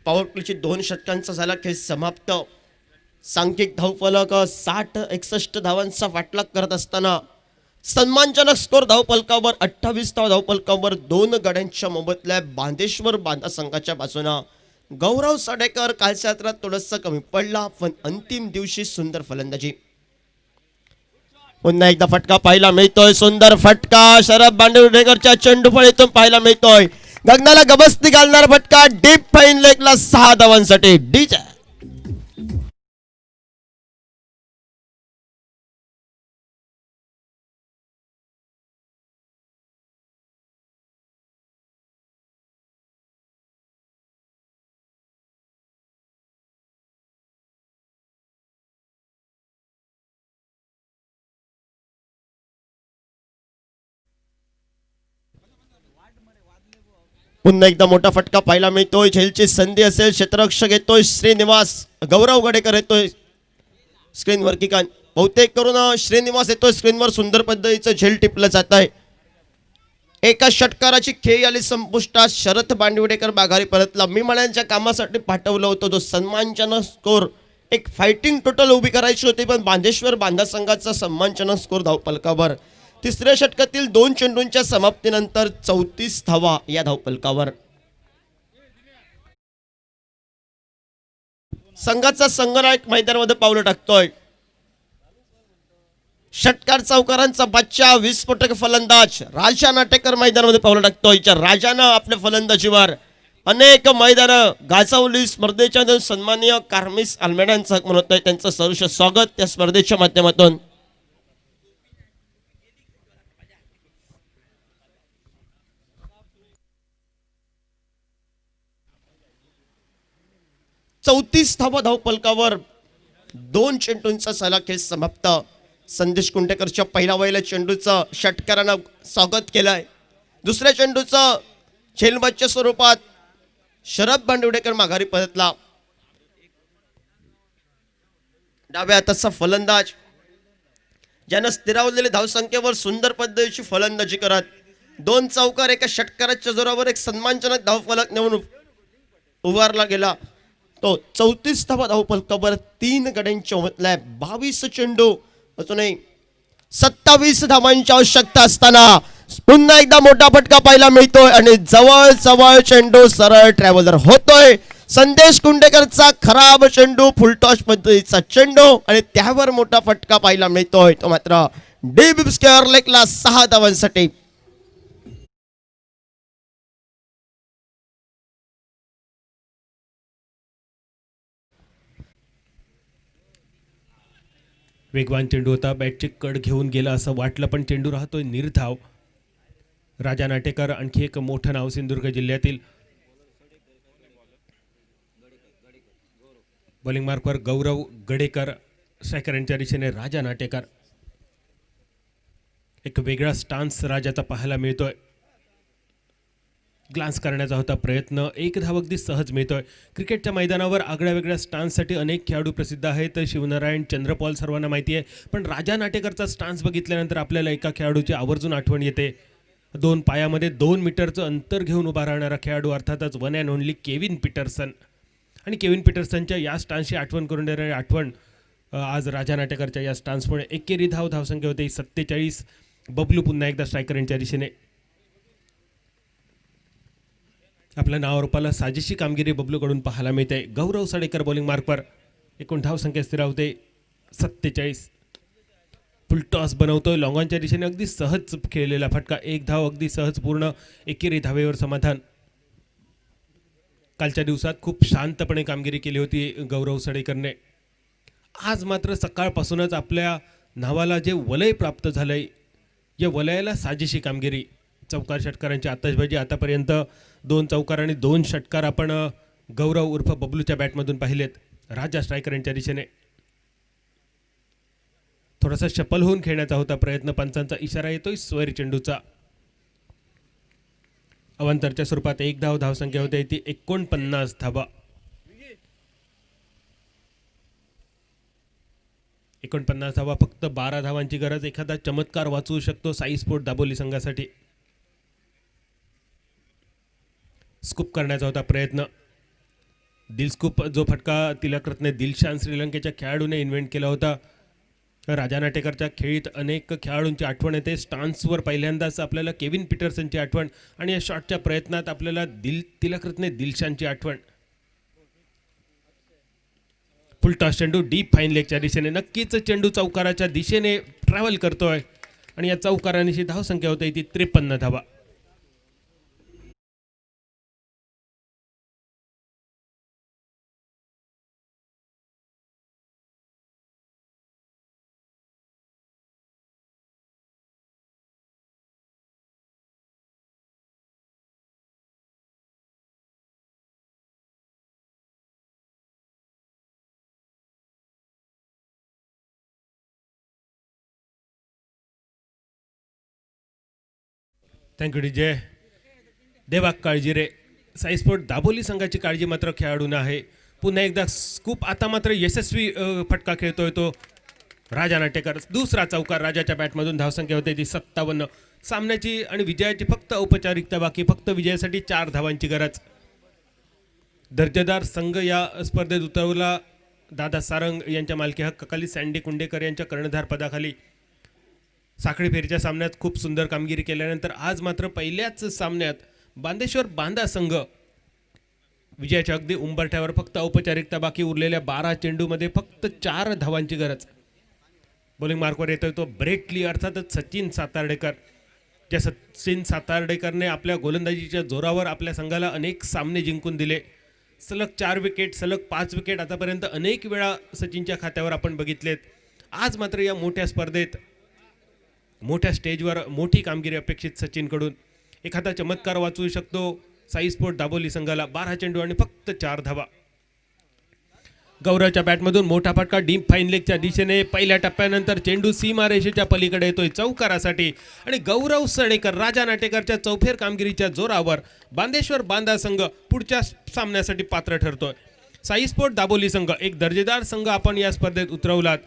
पॉवर प्लेची 2 षटकांचा झाला खेळ समाप्त. सांख्यिक धावफलक 60-61 धावांचा वाटलाग करत असताना सन्मानजनक स्कोर धावफलकावर 28 धावफलकावर 2 गड्यांच्या मोबदल्यात बांदेश्वर बांधा संघाच्या बाजूनं गौरव सडेकर. कालच्या रात्रात थोडंसं कमी पडला, पण अंतिम दिवशी सुंदर फलंदाजी. पुन्हा एकदा फटका पाहायला मिळतोय. सुंदर फटका शरद बांडेकरच्या चेंडूफळीतून पाहायला मिळतोय. गगनाला गबस्ती घालणारा फटका डीप फाईन लेगला 6 धावांसाठी डीजे. पुन्हा एकदा मोठा फटका पाहायला मिळतोय. झेलची संधी असेल, क्षेत्ररक्षक येतोय श्रीनिवास. गौरव गडेकर येतोय स्क्रीनवर की काय बहुतेक करून श्रीनिवास येतोय स्क्रीनवर. सुंदर पद्धतीचं झेल टिपलं जात आहे. एका षटकाराची खेळी आली संपुष्टात. शरद बांदिवडेकर माघारी परतला. मी मळ्यांच्या कामासाठी पाठवलं होतं तो सन्मानजनक स्कोर, एक फायटिंग टोटल उभी करायची होती, पण बांधेश्वर बांधा संघाचा सन्मानजनक स्कोर धावपलकावर. तिसऱ्या षटकातील 2 चेंडूंच्या समाप्तीनंतर 34 धावा या धावपलकावर. संघाचा संघनायक मैदानामध्ये पावलं टाकतोय. षटकार चौकारांचा बच्चा विस्फोटक फलंदाज राजा नाटेकर मैदानामध्ये पावलं टाकतोय. राजानं आपल्या फलंदाजीवर अनेक मैदानं गाजवली. स्पर्धेच्या सन्माननीय कार्मिस अल्मेडांचं म्हणत आहे त्यांचं सहर्ष स्वागत त्या स्पर्धेच्या माध्यमातून. चौतीस धावा धावपलकावर. 2 चेंडूंचा सला खेळ समाप्त. संदेश कुंटेकरच्या पहिल्या वहिल्या चेंडूचं षटकारानं स्वागत केलंय. दुसऱ्या चेंडूचं झेलबादच्या स्वरूपात शरद बांदिवडेकर माघारी परतला. डाव्या हाताचा फलंदाज ज्यानं स्थिरावलेल्या धावसंख्येवर सुंदर पद्धतीची फलंदाजी करत 2 चौकार एका षटकाराच्या जोरावर एक सन्मानजनक धावफलक नेऊन उभारला गेला. तो 34 धावा धावपलकावर 3 गड्यांच्या उमटल्या. 22 चेंडू अजूनही 27 धावांची आवश्यकता असताना पुन्हा एकदा मोठा फटका पाहायला मिळतोय आणि जवळ जवळ चेंडू सरळ ट्रॅव्हलर होतोय. संदेश कुंडेकरचा खराब चेंडू, फुलटॉस पद्धतीचा चेंडू आणि त्यावर मोठा फटका पाहायला मिळतोय. तो मात्र डीप स्क्वेअर लेगला 6 धावांसाठी. वेगवान चेंडू होता. बॅटची कड घेऊन गेला असं वाटलं, पण चेंडू राहतोय निर्धाव. राजा नाटेकर आणखी एक मोठं नाव सिंधुदुर्ग जिल्ह्यातील. बॉलिंग मार्कवर गौरव गडेकर, स्ट्रायकरांच्या दिशेने राजा नाटेकर. एक वेगळा स्टान्स राजाचा पाहायला मिळतोय. ग्लान्स करण्याचा होता प्रयत्न, 1 धाव अगदी सहज मिळतोय. क्रिकेटच्या मैदानावर आगळ्या वेगळ्या स्टान्ससाठी अनेक खेळाडू प्रसिद्ध आहेत. शिवनारायण चंद्रपॉल सर्वांना माहिती आहे, पण राजा नाटेकरचा स्टान्स बघितल्यानंतर आपल्याला एका खेळाडूची आवर्जून आठवण येते. 2 पायामध्ये 2 मीटरचं अंतर घेऊन उभा राहणारा खेळाडू, अर्थातच one and only Kevin Pietersen. आणि केविन पीटरसनच्या या स्टान्सची आठवण करून देणारी आठवण आज राजा नाटेकरच्या या स्टान्समुळे. एकेरी धावसंख्या होते 47. बबलू पुन्हा एकदा स्ट्रायकरांच्या दिशेने. आपल्या नावारूपाला साजेशी कामगिरी बबलूकडून पाहायला मिळते. गौरव साडेकर बॉलिंग मार्कवर. एकूण धावसंख्या स्थिरावते 47. फुलटॉस बनवतोय लॉंगॉनच्या दिशेने. अगदी सहज खेळलेला फटका, 1 धाव अगदी सहज पूर्ण. एकेरी धावेवर समाधान. कालच्या दिवसात खूप शांतपणे कामगिरी केली होती गौरव साडेकरने. आज मात्र सकाळपासूनच आपल्या नावाला जे वलय प्राप्त झालंय, या वलयाला साजेशी कामगिरी. चौकार षटकारांची आतषबाजी. आतापर्यंत 2 चौकार आणि 2 षटकार आपण गौरव उर्फ बबलूच्या बॅटमधून पाहिलेत. राजा स्ट्रायकरांच्या दिशेने थोडासा शपल होऊन खेळण्याचा होता प्रयत्न. पंचांचा इशारा येतोय स्वैर चेंडूचा. अवांतरच्या स्वरूपात 1 धाव धावसंख्या होते ती 49 धावा. 49 धावा, फक्त 12 धावांची गरज. एखादा चमत्कार वाचवू शकतो साई स्पोर्ट दाबोली संघासाठी. स्कूप करण्याचा होता प्रयत्न. दिलस्कूप जो फटका तिलकरत्ने दिलशान श्रीलंकेच्या खेळाडूने इन्व्हेंट केला होता. राजा नाटेकरच्या खेळीत अनेक खेळाडूंची आठवण येते. स्टान्सवर पहिल्यांदाच आपल्याला केविन पीटरसनची आठवण आणि या शॉटच्या प्रयत्नात आपल्याला तिलकरत्ने दिलशानची आठवण. फुलटॉस चेंडू डीप फाईन लेगच्या दिशेने. नक्कीच चेंडू चौकाराच्या दिशेने ट्रॅव्हल करतोय आणि या चौकारांची धावसंख्या होते ती 53 धावा. Thank you DJ. देवाक काळजी रे. साईस्पोर्ट दाबोली संघाची काळजी मात्र खेळाडूंना आहे. पुन्हा एकदा स्कूप आता मात्र यशस्वी फटका खेळतोय तो राजा नाटेकर. दुसरा चौकार राजाच्या बॅटमधून. धावसंख्या होते ती 57. सामन्याची आणि विजयाची फक्त औपचारिकता बाकी. फक्त विजयासाठी 4 धावांची गरज. दर्जेदार संघ या स्पर्धेत उतरवला दादा सारंग यांच्या मालकी हक्काखाली सँडी कुंडेकर यांच्या कर्णधार पदाखाली. साखळी फेरीच्या सामन्यात खूप सुंदर कामगिरी केल्यानंतर आज मात्र पहिल्याच सामन्यात बांदेश्वर बांदा संघ विजयाच्या अगदी उंबरठ्यावर. फक्त औपचारिकता बाकी. उरलेल्या 12 चेंडूमध्ये फक्त 4 धावांची गरज. बॉलिंग मार्कवर येतोय तो ब्रेट ली अर्थातच सचिन सातार्डेकर. ज्या सचिन सातार्डेकरने आपल्या गोलंदाजीच्या जोरावर आपल्या संघाला अनेक सामने जिंकून दिले. सलग 4 विकेट, सलग 5 विकेट आतापर्यंत अनेक वेळा सचिनच्या खात्यावर आपण बघितलेत. आज मात्र या मोठ्या स्पर्धेत मोठ्या स्टेजवर मोठी कामगिरी अपेक्षित सचिनकडून. एखादा चमत्कार वाचू शकतो साई स्पोर्ट दाबोली संघाला. 12 चेंडू आणि फक्त 4 धावा. गौरवच्या बॅटमधून मोठा फटका डीप फाईन लेगच्या दिशेने. पहिल्या टप्प्यानंतर चेंडू सीमारेषेच्या पलीकडे येतोय चौकारासाठी आणि गौरव सडेकर राजा नाटेकरच्या चौफेर कामगिरीच्या जोरावर बांदेश्वर बांदा संघ पुढच्या सामन्यासाठी पात्र ठरतोय. साई स्पोर्ट दाबोली संघ एक दर्जेदार संघ आपण या स्पर्धेत उतरवलात.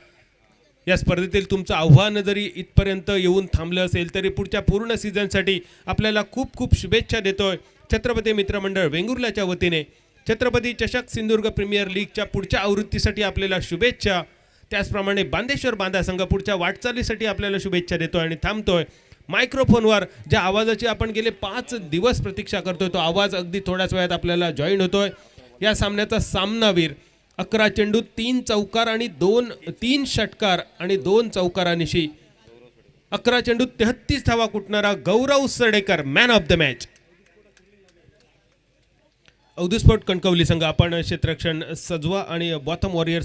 या स्पर्धेतील तुमचं आव्हान जरी इथपर्यंत येऊन थांबलं असेल तरी पुढच्या पूर्ण सीझनसाठी आपल्याला खूप खूप शुभेच्छा देतोय छत्रपती मित्रमंडळ वेंगुर्ल्याच्या वतीने. छत्रपती चषक सिंधुदुर्ग प्रीमियर लीगच्या पुढच्या आवृत्तीसाठी आपल्याला शुभेच्छा. त्याचप्रमाणे बांदेश्वर बांदा संघ पुढच्या वाटचालीसाठी आपल्याला शुभेच्छा देतोय आणि थांबतोय. मायक्रोफोनवर ज्या आवाजाची आपण गेले 5 दिवस प्रतीक्षा करतोय तो आवाज अगदी थोड्याच वेळात आपल्याला जॉईन होतोय. या सामन्याचा सामनावीर 11 चेंडू 3 चौकार आणि 3 षटकार आणि 2 चौकारानिशी 11 चेंडू 33 धावा कुटणारा Gaurav Sadekar man of the match. Avdhoot sport Kankavli संघ आपण क्षेत्ररक्षण सजवा आणि बॉथम वॉरियर्स